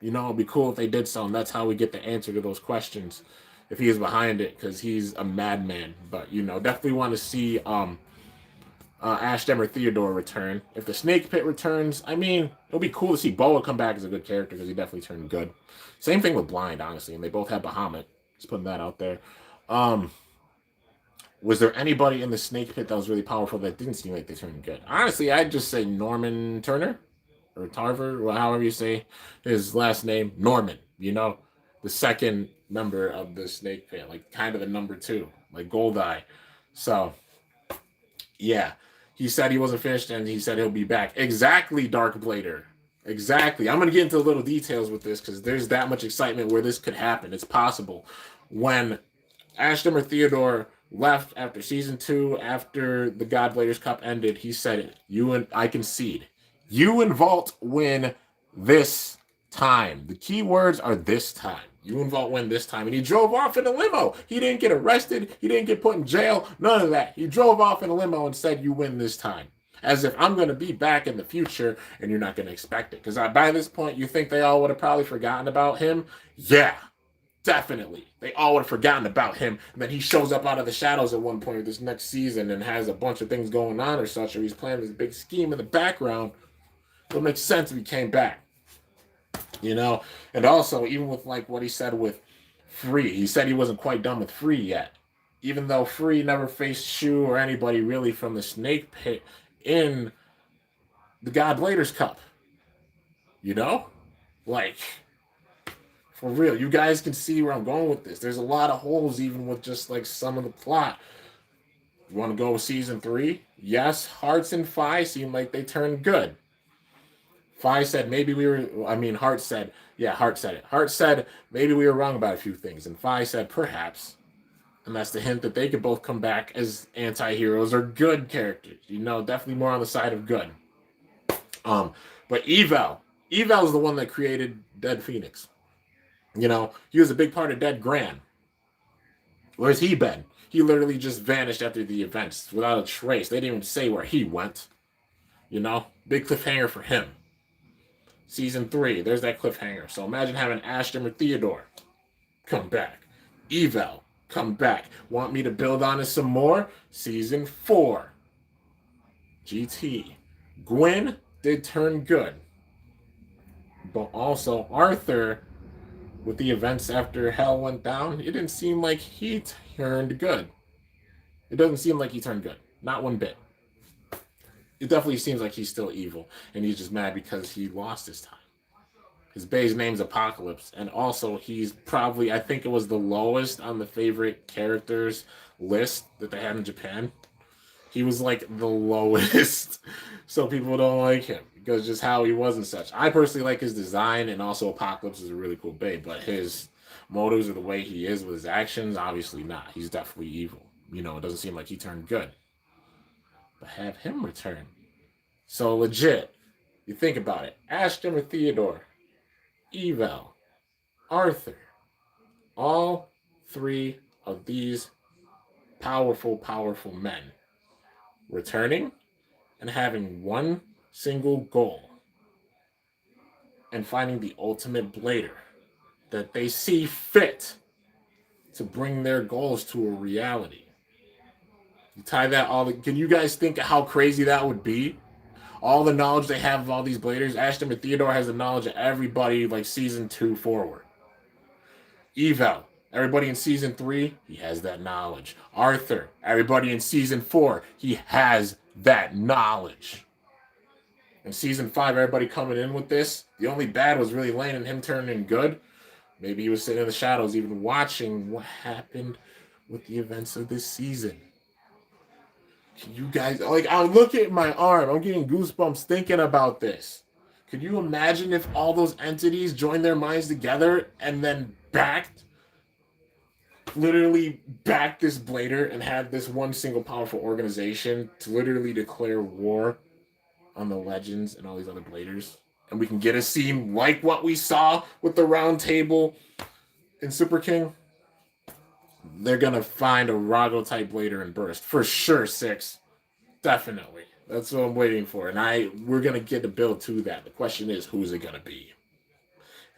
It'd be cool if they did so, and that's how we get the answer to those questions. If he is behind it, because he's a madman. But, definitely want to see Ashtem or Theodore return. If the Snake Pit returns, I mean, it'll be cool to see Boa come back as a good character because he definitely turned good. Same thing with Blind, honestly, and they both have Bahamut. Just putting that out there. Was there anybody in the Snake Pit that was really powerful that didn't seem like they turned good? Honestly, I'd just say Norman Turner or Tarver, or however you say his last name, Norman. The second member of the Snake Pit, like kind of the number 2, like Goldeye. So, yeah. He said he wasn't finished, and he said he'll be back. Exactly, Dark Blader. Exactly. I'm going to get into little details with this because there's that much excitement where this could happen. It's possible. When Ashton or Theodore left after season 2, after the God Bladers Cup ended, he said, I concede. You and Vault win this time. The key words are this time. You and Vault win this time. And he drove off in a limo. He didn't get arrested. He didn't get put in jail. None of that. He drove off in a limo and said, you win this time. As if I'm going to be back in the future and you're not going to expect it. Because by this point, you think they all would have probably forgotten about him? Yeah, definitely. They all would have forgotten about him. And then he shows up out of the shadows at one point of this next season and has a bunch of things going on or such. Or he's playing this big scheme in the background. It'll make sense if he came back. And also, even with like what he said with Free, he said he wasn't quite done with Free yet. Even though Free never faced Shu or anybody really from the Snake Pit in the God Bladers Cup. Like, for real, you guys can see where I'm going with this. There's a lot of holes even with just like some of the plot. You want to go with season 3? Yes, Hearts and Fi seem like they turned good. Fi said Hart said it. Hart said maybe we were wrong about a few things. And Fi said perhaps. And that's the hint that they could both come back as anti-heroes or good characters. Definitely more on the side of good. But Evel is the one that created Dead Phoenix. He was a big part of Dead Gran. Where's he been? He literally just vanished after the events without a trace. They didn't even say where he went. Big cliffhanger for him. Season 3, there's that cliffhanger. So imagine having Ashton or Theodore come back. Evel, come back. Want me to build on it some more? Season 4. GT. Gwen did turn good. But also, Arthur, with the events after Hell went down, it didn't seem like he turned good. It doesn't seem like he turned good. Not one bit. It definitely seems like he's still evil, and he's just mad because he lost his time. His Bay's name's Apocalypse, and also he's probably, I think it was the lowest on the favorite characters list that they had in Japan. He was like the lowest, so people don't like him because just how he was and such. I personally like his design, and also Apocalypse is a really cool Bay, but his motives or the way he is with his actions, obviously not. He's definitely evil. It doesn't seem like he turned good. But have him return. So legit, you think about it. Ashton or Theodore, Evel, Arthur, all 3 of these powerful, powerful men returning and having one single goal and finding the ultimate blader that they see fit to bring their goals to a reality. You tie that all. Can you guys think of how crazy that would be? All the knowledge they have of all these bladers. Ashton and Theodore has the knowledge of everybody like season 2 forward. Evel, everybody in season 3, he has that knowledge. Arthur, everybody in season 4, he has that knowledge. In season 5, everybody coming in with this. The only bad was really Lane and him turning good. Maybe he was sitting in the shadows even watching what happened with the events of this season. Can you guys, I look at my arm. I'm getting goosebumps thinking about this. Could you imagine if all those entities joined their minds together and then literally backed this Blader and had this one single powerful organization to literally declare war on the Legends and all these other Bladers? And we can get a scene like what we saw with the Round Table in Superking. They're going to find a Rago type Blader and Burst. For sure, 6. Definitely. That's what I'm waiting for. And we're going to get a build to that. The question is, who's it going to be?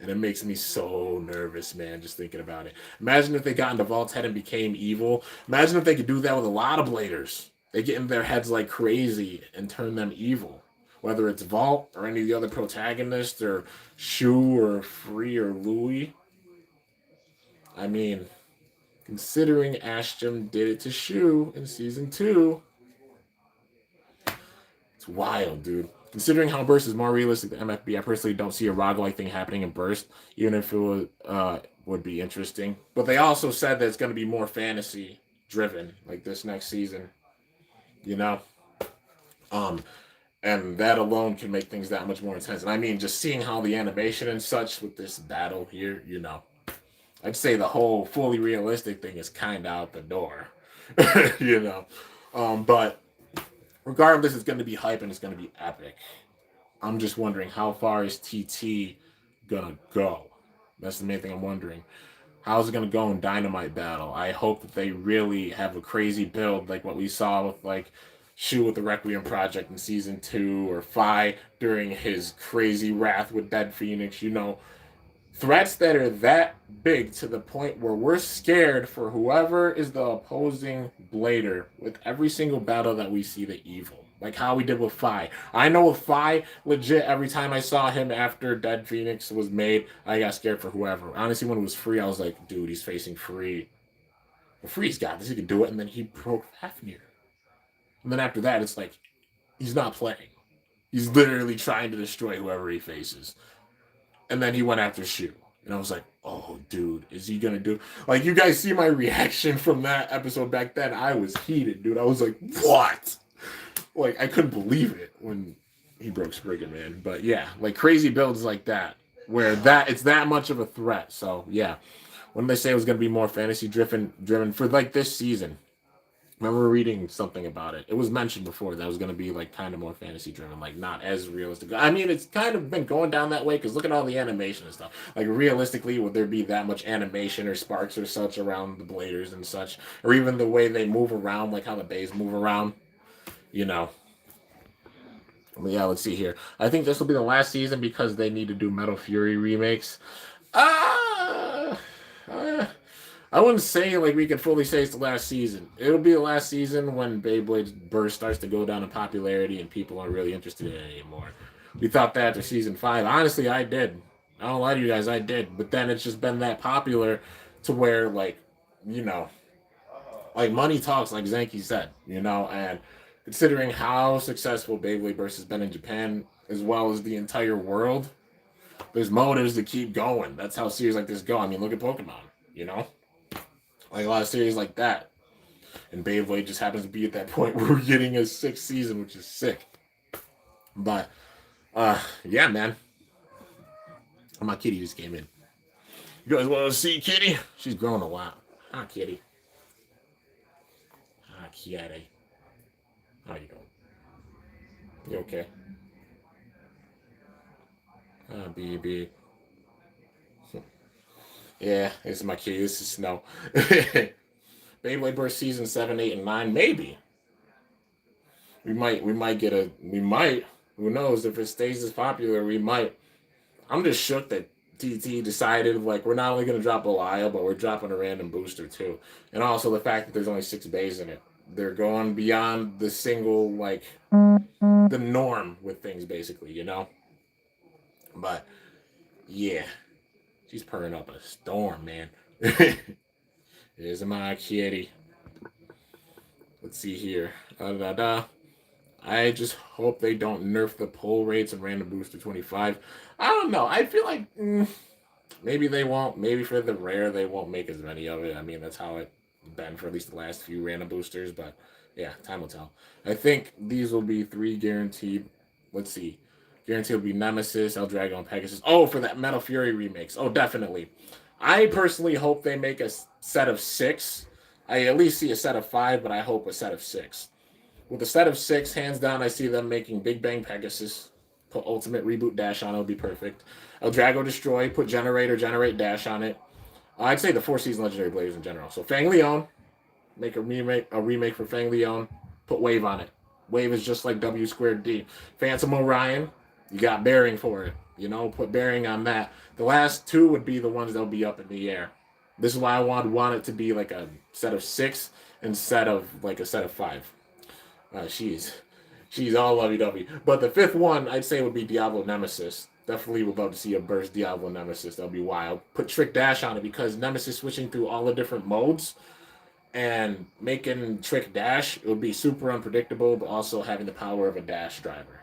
And it makes me so nervous, man, just thinking about it. Imagine if they got into Vault's head and became evil. Imagine if they could do that with a lot of Bladers. They get in their heads like crazy and turn them evil. Whether it's Vault or any of the other protagonists or Shu or Free or Louis. I mean, considering Ashton did it to Shu in season 2, it's wild, dude. Considering how Burst is more realistic than MFB, I personally don't see a Rogue-like thing happening in Burst, even if it would be interesting. But they also said that it's going to be more fantasy-driven, like this next season. And that alone can make things that much more intense. And I mean, just seeing how the animation and such with this battle here, I'd say the whole fully realistic thing is kind of out the door, But regardless, it's going to be hype and it's going to be epic. I'm just wondering, how far is TT going to go? That's the main thing I'm wondering. How's it going to go in Dynamite Battle? I hope that they really have a crazy build like what we saw with Shu with the Requiem Project in season 2, or Phi during his crazy wrath with Dead Phoenix. Threats that are that big to the point where we're scared for whoever is the opposing Blader with every single battle that we see the evil. Like how we did with Phi. I know with Phi, legit, every time I saw him after Dead Phoenix was made, I got scared for whoever. Honestly, when it was Free, I was like, dude, he's facing Free. But Free's got this, he can do it, and then he broke Fafnir. And then after that, it's like, he's not playing. He's literally trying to destroy whoever he faces. And then he went after Shu. And I was like, oh, dude, is he going to do... you guys see my reaction from that episode back then. I was heated, dude. I was like, what? I couldn't believe it when he broke Spriggan, man. But yeah, crazy builds like that, where it's that much of a threat. So yeah, when they say it was going to be more fantasy driven for this season, remember reading something about it. It was mentioned before that was going to be like kind of more fantasy driven, like not as realistic. I mean, it's kind of been going down that way because look at all the animation and stuff. Like realistically, would there be that much animation or sparks or such around the bladers and such, or even the way they move around, like how the bays move around? You know. But yeah, let's see here. I think this will be the last season because they need to do Metal Fury remakes. Ah. Uh, I wouldn't say like we could fully say it's the last season. It'll be the last season when Beyblade's burst starts to go down in popularity and people aren't really interested in it anymore. We thought that after season 5. Honestly, I did. I don't lie to you guys, I did. But then it's just been that popular to where like, you know, like money talks, like Zanky said, and considering how successful Beyblade Burst has been in Japan as well as the entire world, there's motives to keep going. That's how series like this go. I mean, look at Pokemon, you know? Like a lot of series like that. And Beyblade just happens to be at that point where we're getting a 6th season, which is sick. But yeah, man. My kitty just came in. You guys want to see Kitty? She's growing a lot. Ah, Kitty. Ah, Kitty. How you doing? You okay? Ah, baby. Yeah, this is my kitty. This is Snow. Beyblade Burst season 7, 8, and 9. Maybe. We might get a we might. Who knows? If it stays as popular, we might. I'm just shook that TT decided like we're not only gonna drop a Lyle, but we're dropping a random booster too. And also the fact that there's only 6 bays in it. They're going beyond the single like the norm with things basically, But yeah. She's purring up a storm, man. Here's my kitty. Let's see here. I just hope they don't nerf the pull rates and random booster 25. I don't know. I feel like maybe they won't. Maybe for the rare, they won't make as many of it. I mean, that's how it's been for at least the last few random boosters. But yeah, time will tell. I think these will be 3 guaranteed. Let's see. Guaranteed will be Nemesis, El Dragon, Pegasus. Oh, for that Metal Fury remakes. Oh, definitely. I personally hope they make a set of 6. I at least see a set of 5, but I hope a set of 6. With a set of 6, hands down, I see them making Big Bang Pegasus. Put Ultimate Reboot Dash on it would be perfect. El Drago Destroy, put Generate Dash on it. I'd say the 4-season Legendary Blades in general. So Fang Leon, make a remake for Fang Leon, put Wave on it. Wave is just like W squared D. Phantom Orion, you got Bearing for it. Put Bearing on that. The last 2 would be the ones that'll be up in the air. This is why I want it to be like a set of 6 instead of like a set of 5. She's all lovey-dovey. But the 5th one, I'd say, would be Diablo Nemesis. Definitely would love to see a burst Diablo Nemesis. That'll be wild. Put Trick Dash on it because Nemesis switching through all the different modes and making Trick Dash, it would be super unpredictable, but also having the power of a Dash driver.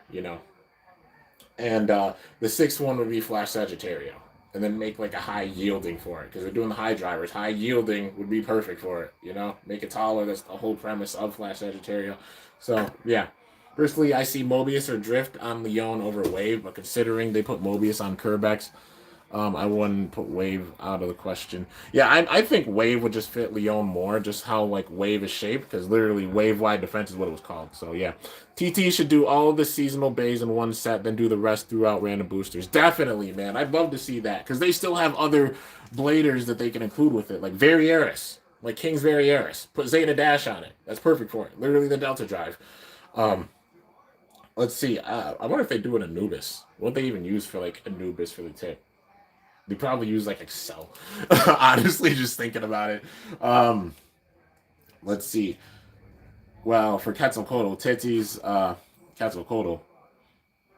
And the 6th one would be Flash Sagittario. And then make like a high yielding for it because they're doing the high drivers. High yielding would be perfect for it. Make it taller. That's the whole premise of Flash Sagittario. So yeah, personally, I see Mobius or Drift on Leon over Wave, but considering they put Mobius on Kerbex, I wouldn't put Wave out of the question. Yeah, I think Wave would just fit Leon more, just how like Wave is shaped, because literally Wave Wide Defense is what it was called. So yeah, TT should do all of the seasonal bays in one set, then do the rest throughout random boosters. Definitely, man. I'd love to see that, because they still have other bladers that they can include with it, like Varieris, like King's Varieris. Put Zeta Dash on it. That's perfect for it. Literally the Delta Drive. Let's see. I wonder if they do an Anubis. What they even use for like Anubis for the tip? They probably use like Excel. Honestly, just thinking about it. Let's see. Well, for Quetzalcoatl, Quetzalcoatl,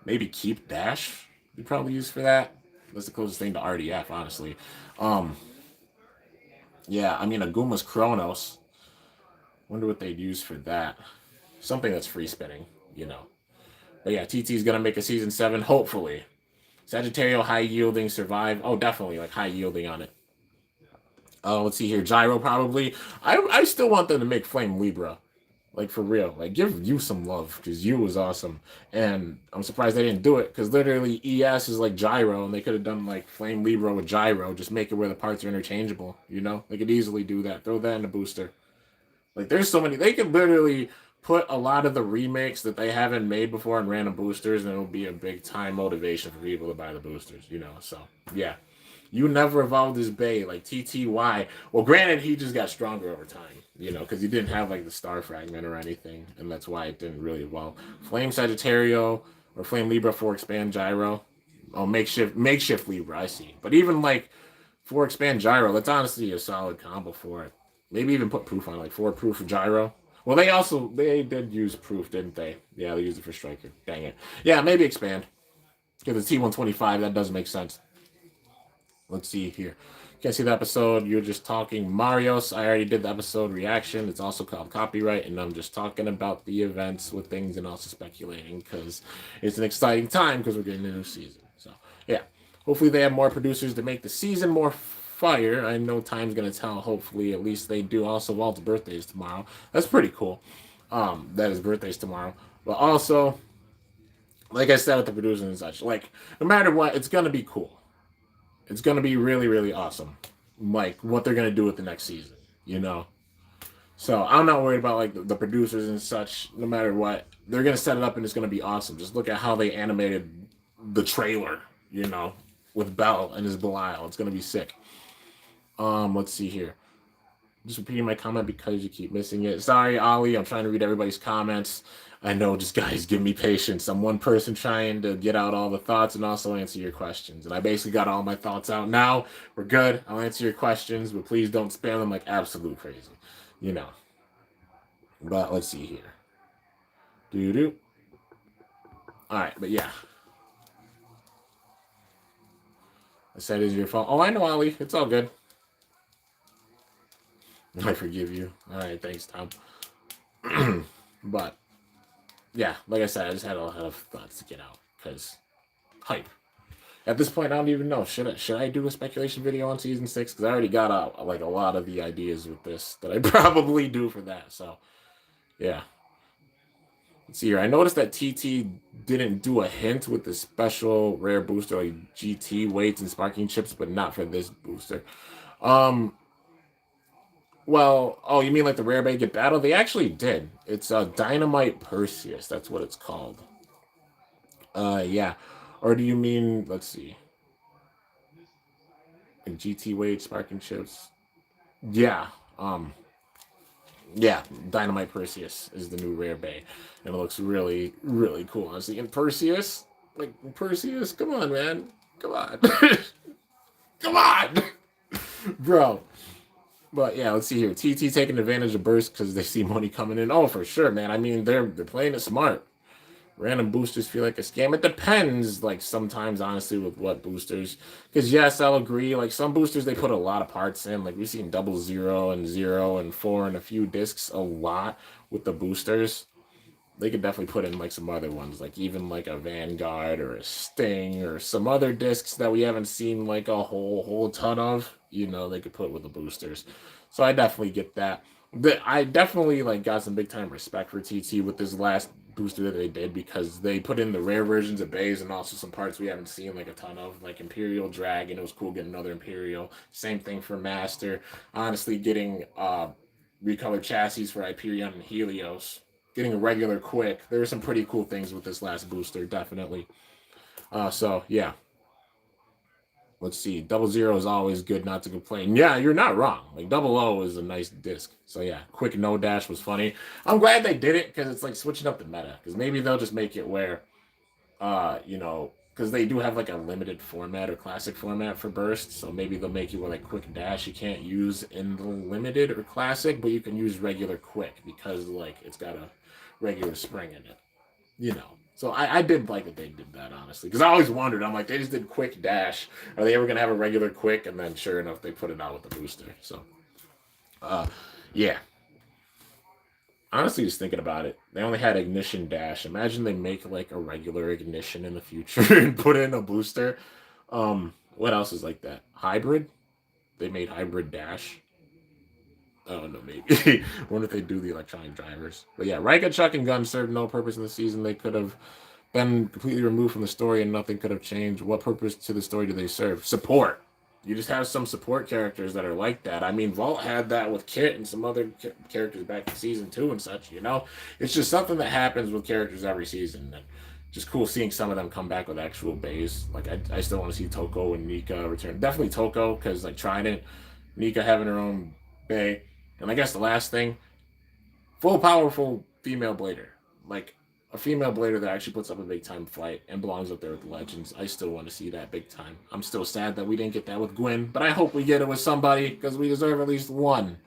maybe Keep Dash. They probably use for that. That's the closest thing to RDF, honestly. Yeah, I mean Aguma's Kronos. Wonder what they'd use for that. Something that's free spinning. But yeah, TT's gonna make a season 7, hopefully. Sagittario, high yielding, survive. Oh, definitely like high yielding on it. Let's see here. Gyro probably. I still want them to make Flame Libra. Like for real. Like give you some love because you was awesome. And I'm surprised they didn't do it because literally ES is like Gyro and they could have done like Flame Libra with Gyro. Just make it where the parts are interchangeable. They could easily do that. Throw that in the booster. Like there's so many. They could literally put a lot of the remakes that they haven't made before in random boosters, and it'll be a big time motivation for people to buy the boosters. So yeah. You never evolved his Bay like TTY. Well, granted, he just got stronger over time, because he didn't have like the star fragment or anything, and that's why it didn't really evolve. Flame Sagittario or Flame Libra for expand gyro. Oh, makeshift Libra, I see. But even like for expand gyro, that's honestly a solid combo for it. Maybe even put proof on like 4 proof gyro. Well, they did use proof, didn't they? Yeah, they used it for striker. Dang it. Yeah, maybe expand because it's T125. That does make sense. Let's see here. Can't see the episode. You're just talking Marios. I already did the episode reaction. It's also called copyright, and I'm just talking about the events with things and also speculating because it's an exciting time because we're getting a new season. So yeah, hopefully they have more producers to make the season more fire. I know time's gonna tell. Hopefully, at least they do. Also, Walt's birthday is tomorrow. That's pretty cool. That his birthday's tomorrow. But also, like I said with the producers and such, like no matter what, it's gonna be cool. It's going to be really, really awesome. Like what they're going to do with the next season. So I'm not worried about like the producers and such. No matter what, they're going to set it up and it's going to be awesome. Just look at how they animated the trailer, with Bell and his Belial. It's going to be sick. Let's see here. Just repeating my comment because you keep missing it. Sorry, Ollie. I'm trying to read everybody's comments. I know, just guys, give me patience. I'm one person trying to get out all the thoughts and also answer your questions. And I basically got all my thoughts out now. We're good. I'll answer your questions, but please don't spam them like absolute crazy. But let's see here. Doo-doo. All right, but yeah. I said it's your fault. Oh, I know, Ollie. It's all good. I forgive you. All right, thanks, Tom. But yeah, like I said, I just had a lot of thoughts to get out because hype. At this point, I don't even know. Should I do a speculation video on season 6? Because I already got out like a lot of the ideas with this that I probably do for that. So yeah. Let's see here. I noticed that TT didn't do a hint with the special rare booster like GT weights and sparking chips, but not for this booster. Well, oh, you mean like the rare get battle? They actually did. It's a Dynamite Perseus. That's what it's called. Yeah. Or do you mean? Let's see. Like GT weight sparking chips. Yeah. Yeah. Dynamite Perseus is the new rare bay, and it looks really, really cool. Honestly, and Perseus, come on, man, come on, come on, bro. But yeah, let's see here. TT taking advantage of burst because they see money coming in. Oh, for sure, man. I mean, they're playing it smart. Random boosters feel like a scam. It depends, like sometimes, honestly, with what boosters. Because yes, I'll agree. Like some boosters, they put a lot of parts in. Like we've seen 00 and 0 and 4 and a few discs a lot with the boosters. They could definitely put in like some other ones, like even like a Vanguard or a Sting or some other discs that we haven't seen like a whole ton of. They could put with the boosters. So I definitely get that. I definitely like got some big time respect for TT with this last booster that they did because they put in the rare versions of bays and also some parts we haven't seen like a ton of, like Imperial Dragon. It was cool getting another Imperial. Same thing for Master. Honestly, getting recolored chassis for Hyperion and Helios. Getting a regular quick. There were some pretty cool things with this last booster, definitely. So yeah. Let's see. 00 is always good not to complain. Yeah, you're not wrong. Like 00 is a nice disc. So yeah, quick no dash was funny. I'm glad they did it because it's like switching up the meta. Because maybe they'll just make it where, because they do have like a limited format or classic format for burst. So maybe they'll make you where like quick dash you can't use in the limited or classic, but you can use regular quick because like it's got a regular spring in it. So I did like that they did that, honestly. Because I always wondered, I'm like, they just did quick dash. Are they ever going to have a regular quick? And then sure enough, they put it out with the booster. So, yeah. Honestly, just thinking about it, they only had ignition dash. Imagine they make like a regular ignition in the future and put in a booster. What else is like that? Hybrid? They made hybrid dash. I don't know, maybe. Wonder if they do the electronic drivers. But yeah, Rika, Chuck, and Gun served no purpose in the season. They could have been completely removed from the story and nothing could have changed. What purpose to the story do they serve? Support. You just have some support characters that are like that. I mean, Vault had that with Kit and some other characters back in season 2 and such. It's just something that happens with characters every season. And just cool seeing some of them come back with actual bays. Like I still want to see Toko and Nika return. Definitely Toko because like Trident, Nika having her own bay, and I guess the last thing, full powerful female blader. Like a female blader that actually puts up a big time fight and belongs up there with the legends. I still want to see that big time. I'm still sad that we didn't get that with Gwen, but I hope we get it with somebody because we deserve at least one.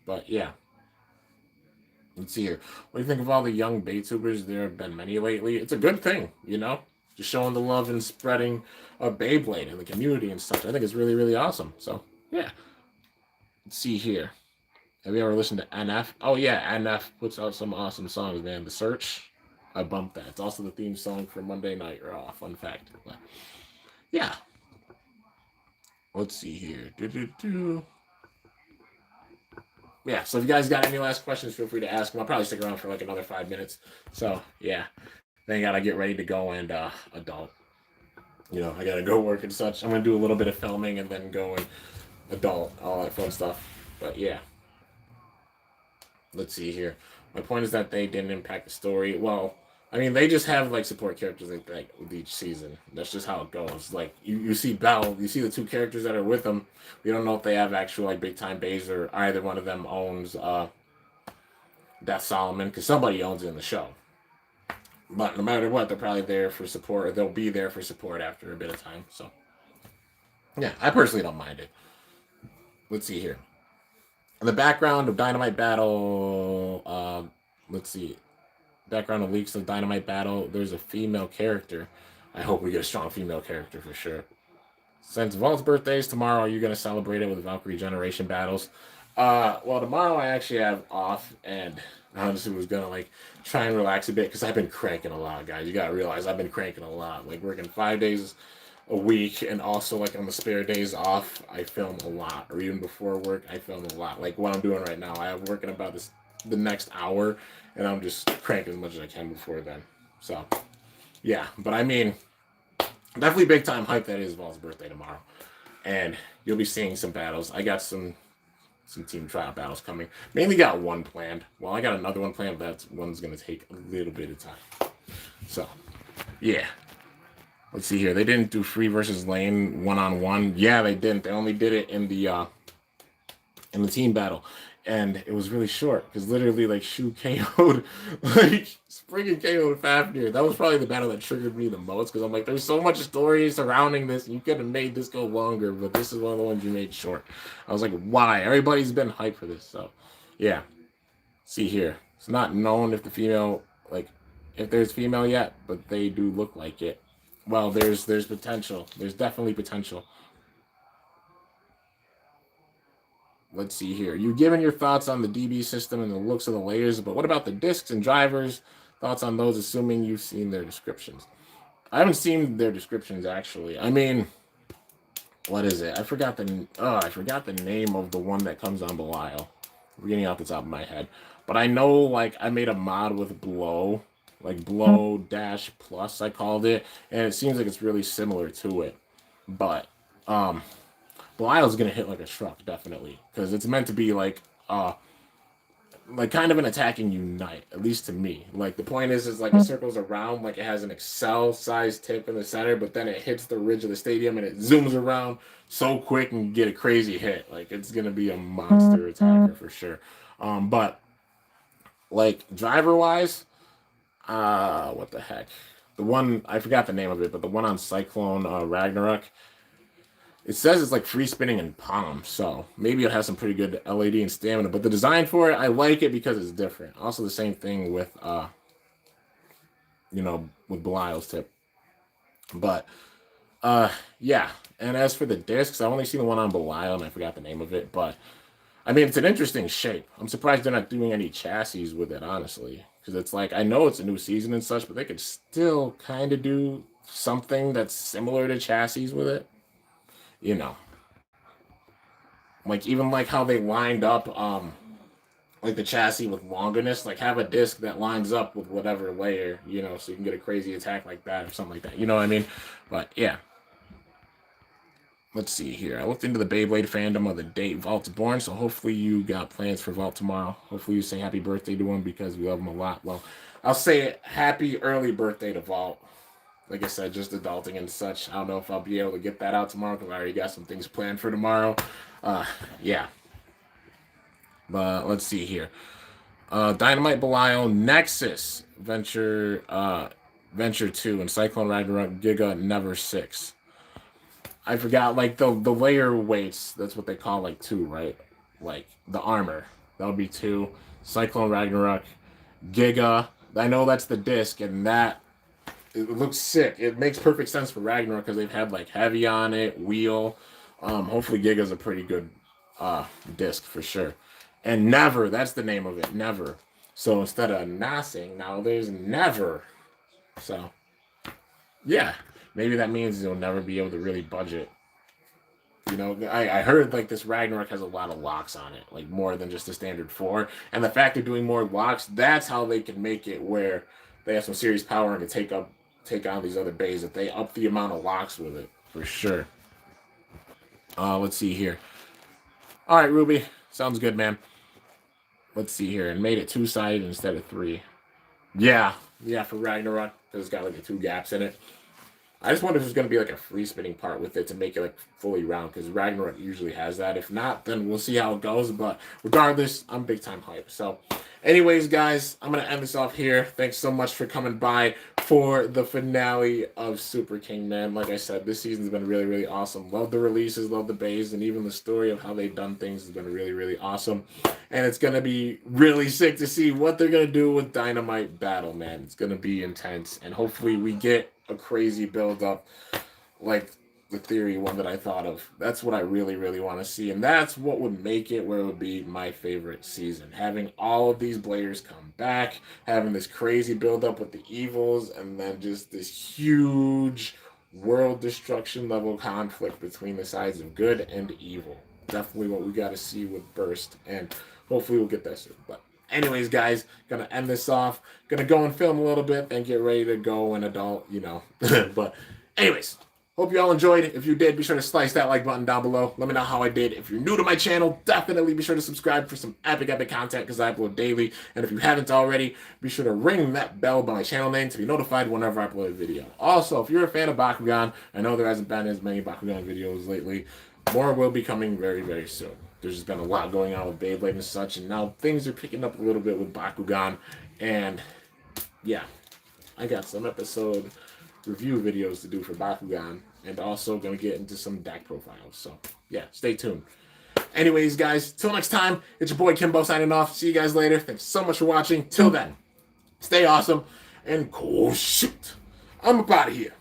But yeah. Let's see here. What do you think of all the young Baytubers? There have been many lately. It's a good thing. Just showing the love and spreading of Beyblade in the community and such. I think it's really, really awesome. So, yeah. Let's see here. Have you ever listened to NF? Oh, yeah. NF puts out some awesome songs, man. The Search. I bumped that. It's also the theme song for Monday Night Raw. Fun fact. But, yeah. Let's see here. Yeah, so if you guys got any last questions, feel free to ask them. I'll probably stick around for like another 5 minutes. So, yeah. Then I gotta get ready to go and adult. I gotta go work and such. I'm gonna do a little bit of filming and then go and adult, all that fun stuff. But yeah. Let's see here. My point is that they didn't impact the story. Well, I mean, they just have like support characters like with each season. That's just how it goes. Like you see Belle, you see the two characters that are with them. We don't know if they have actual like big time bays or either one of them owns Death Solomon because somebody owns it in the show. But no matter what, they're probably there for support, or they'll be there for support after a bit of time. So, yeah, I personally don't mind it. Let's see here. In the background of Dynamite Battle, let's see. Background of leaks of Dynamite Battle, there's a female character. I hope we get a strong female character for sure. Since Vault's birthday is tomorrow, are you going to celebrate it with Valkyrie Generation battles? Well, tomorrow I actually have off, and honestly was gonna like try and relax a bit because I've been cranking a lot, guys. You gotta realize I've been cranking a lot, like working 5 days a week, and also like on the spare days off, I film a lot, or even before work, I film a lot. Like what I'm doing right now, I have working about the next hour, and I'm just cranking as much as I can before then. So, yeah, but I mean, definitely big time hype that is Val's birthday tomorrow, and you'll be seeing some battles. I got some team tryout battles coming. Mainly got one planned. Well, I got another one planned, but that one's going to take a little bit of time. So, yeah. Let's see here. They didn't do free versus lane one-on-one. Yeah, they didn't. They only did it in the team battle. And it was really short because literally, like, Shu KO'd, like, Spring KO'd Fafnir. That was probably the battle that triggered me the most because I'm like, there's so much story surrounding this. And you could have made this go longer, but this is one of the ones you made short. I was like, why? Everybody's been hyped for this. So, yeah. See here. It's not known if the female, like, if there's female yet, but they do look like it. Well, there's potential. There's definitely potential. Let's see here. You've given your thoughts on the DB system and the looks of the layers, but what about the discs and drivers? Thoughts on those, assuming you've seen their descriptions. I haven't seen their descriptions, actually. I mean, what is it? I forgot the name of the one that comes on Belial. I'm getting off the top of my head. But I know, like, I made a mod with Blow, like Blow Dash Plus, I called it, and it seems like it's really similar to it. But, Belial's gonna hit like a truck, definitely, because it's meant to be like kind of an attacking unite, at least to me. Like the point is like it circles around, like it has an Excel-sized tip in the center, but then it hits the ridge of the stadium and it zooms around so quick and get a crazy hit. Like it's gonna be a monster attacker for sure. But like driver-wise, what the heck? The one I forgot the name of it, but the one on Cyclone Ragnarok. It says it's like free spinning and palm, so maybe it'll have some pretty good LAD and stamina. But the design for it, I like it because it's different. Also, the same thing with, with Belial's tip. But, yeah. And as for the discs, I only seen the one on Belial, and I forgot the name of it. But, I mean, it's an interesting shape. I'm surprised they're not doing any chassis with it, honestly. Because it's like, I know it's a new season and such, but they could still kind of do something that's similar to chassis with it. Like even like how they lined up like the chassis with longiness, like have a disc that lines up with whatever layer, so you can get a crazy attack like that or something like that. You know what I mean? But yeah. let's see here. I looked into the Beyblade fandom of the date Vault's born, so hopefully you got plans for Vault tomorrow. Hopefully you say happy birthday to him because we love him a lot. Well, I'll say happy early birthday to Vault. Like I said, just adulting and such. I don't know if I'll be able to get that out tomorrow because I already got some things planned for tomorrow. Yeah. But let's see here. Dynamite Belial, Nexus, Venture 2, and Cyclone Ragnarok, Giga, Never 6. I forgot, like, the layer weights, that's what they call, like, 2, right? Like, the armor. That would be 2. Cyclone Ragnarok, Giga. I know that's the disc, and that, it looks sick. It makes perfect sense for Ragnarok because they've had, like, Heavy on it, Wheel. Hopefully Giga's a pretty good disc for sure. And Never, that's the name of it, Never. So instead of Nossing, now there's Never. So, yeah. Maybe that means you'll never be able to really budget. You know, I heard like this Ragnarok has a lot of locks on it, like more than just the standard 4. And the fact they're doing more locks, that's how they can make it where they have some serious power and to take on these other bays if they up the amount of locks with it, for sure. Let's see here. All right, Ruby. Sounds good, man. Let's see here. And made it 2-sided instead of 3. Yeah, for Ragnarok, because it's got like the 2 gaps in it. I just wonder if there's going to be like a free spinning part with it to make it like fully round, because Ragnarok usually has that. If not, then we'll see how it goes. But regardless, I'm big time hype. So anyways, guys, I'm going to end this off here. Thanks so much for coming by for the finale of Superking, man. Like I said, this season's been really, really awesome. Love the releases, love the bays, and even the story of how they've done things has been really, really awesome. And it's going to be really sick to see what they're going to do with Dynamite Battle, man. It's going to be intense. And hopefully we get a crazy build up like the theory one that I thought of. That's what I really, really want to see. And that's what would make it where it would be my favorite season. Having all of these players come back, having this crazy build up with the evils, and then just this huge world destruction level conflict between the sides of good and evil. Definitely what we got to see with Burst. And hopefully we'll get that soon. But anyways, guys, gonna end this off. Gonna go and film a little bit, then get ready to go and adult, you know. But anyways, hope you all enjoyed. If you did, be sure to slice that like button down below. Let me know how I did. If you're new to my channel, definitely be sure to subscribe for some epic content because I upload daily. And if you haven't already, be sure to ring that bell by my channel name to be notified whenever I upload a video. Also, if you're a fan of Bakugan, I know there hasn't been as many Bakugan videos lately. More will be coming very, very soon. There's just been a lot going on with Beyblade and such, and now things are picking up a little bit with Bakugan. And yeah, I got some episode review videos to do for Bakugan, and also going to get into some deck profiles. So yeah, stay tuned. Anyways, guys, till next time, it's your boy Kimbo signing off. See you guys later. Thanks so much for watching. Till then, stay awesome and cool shoot. I'm up out of here.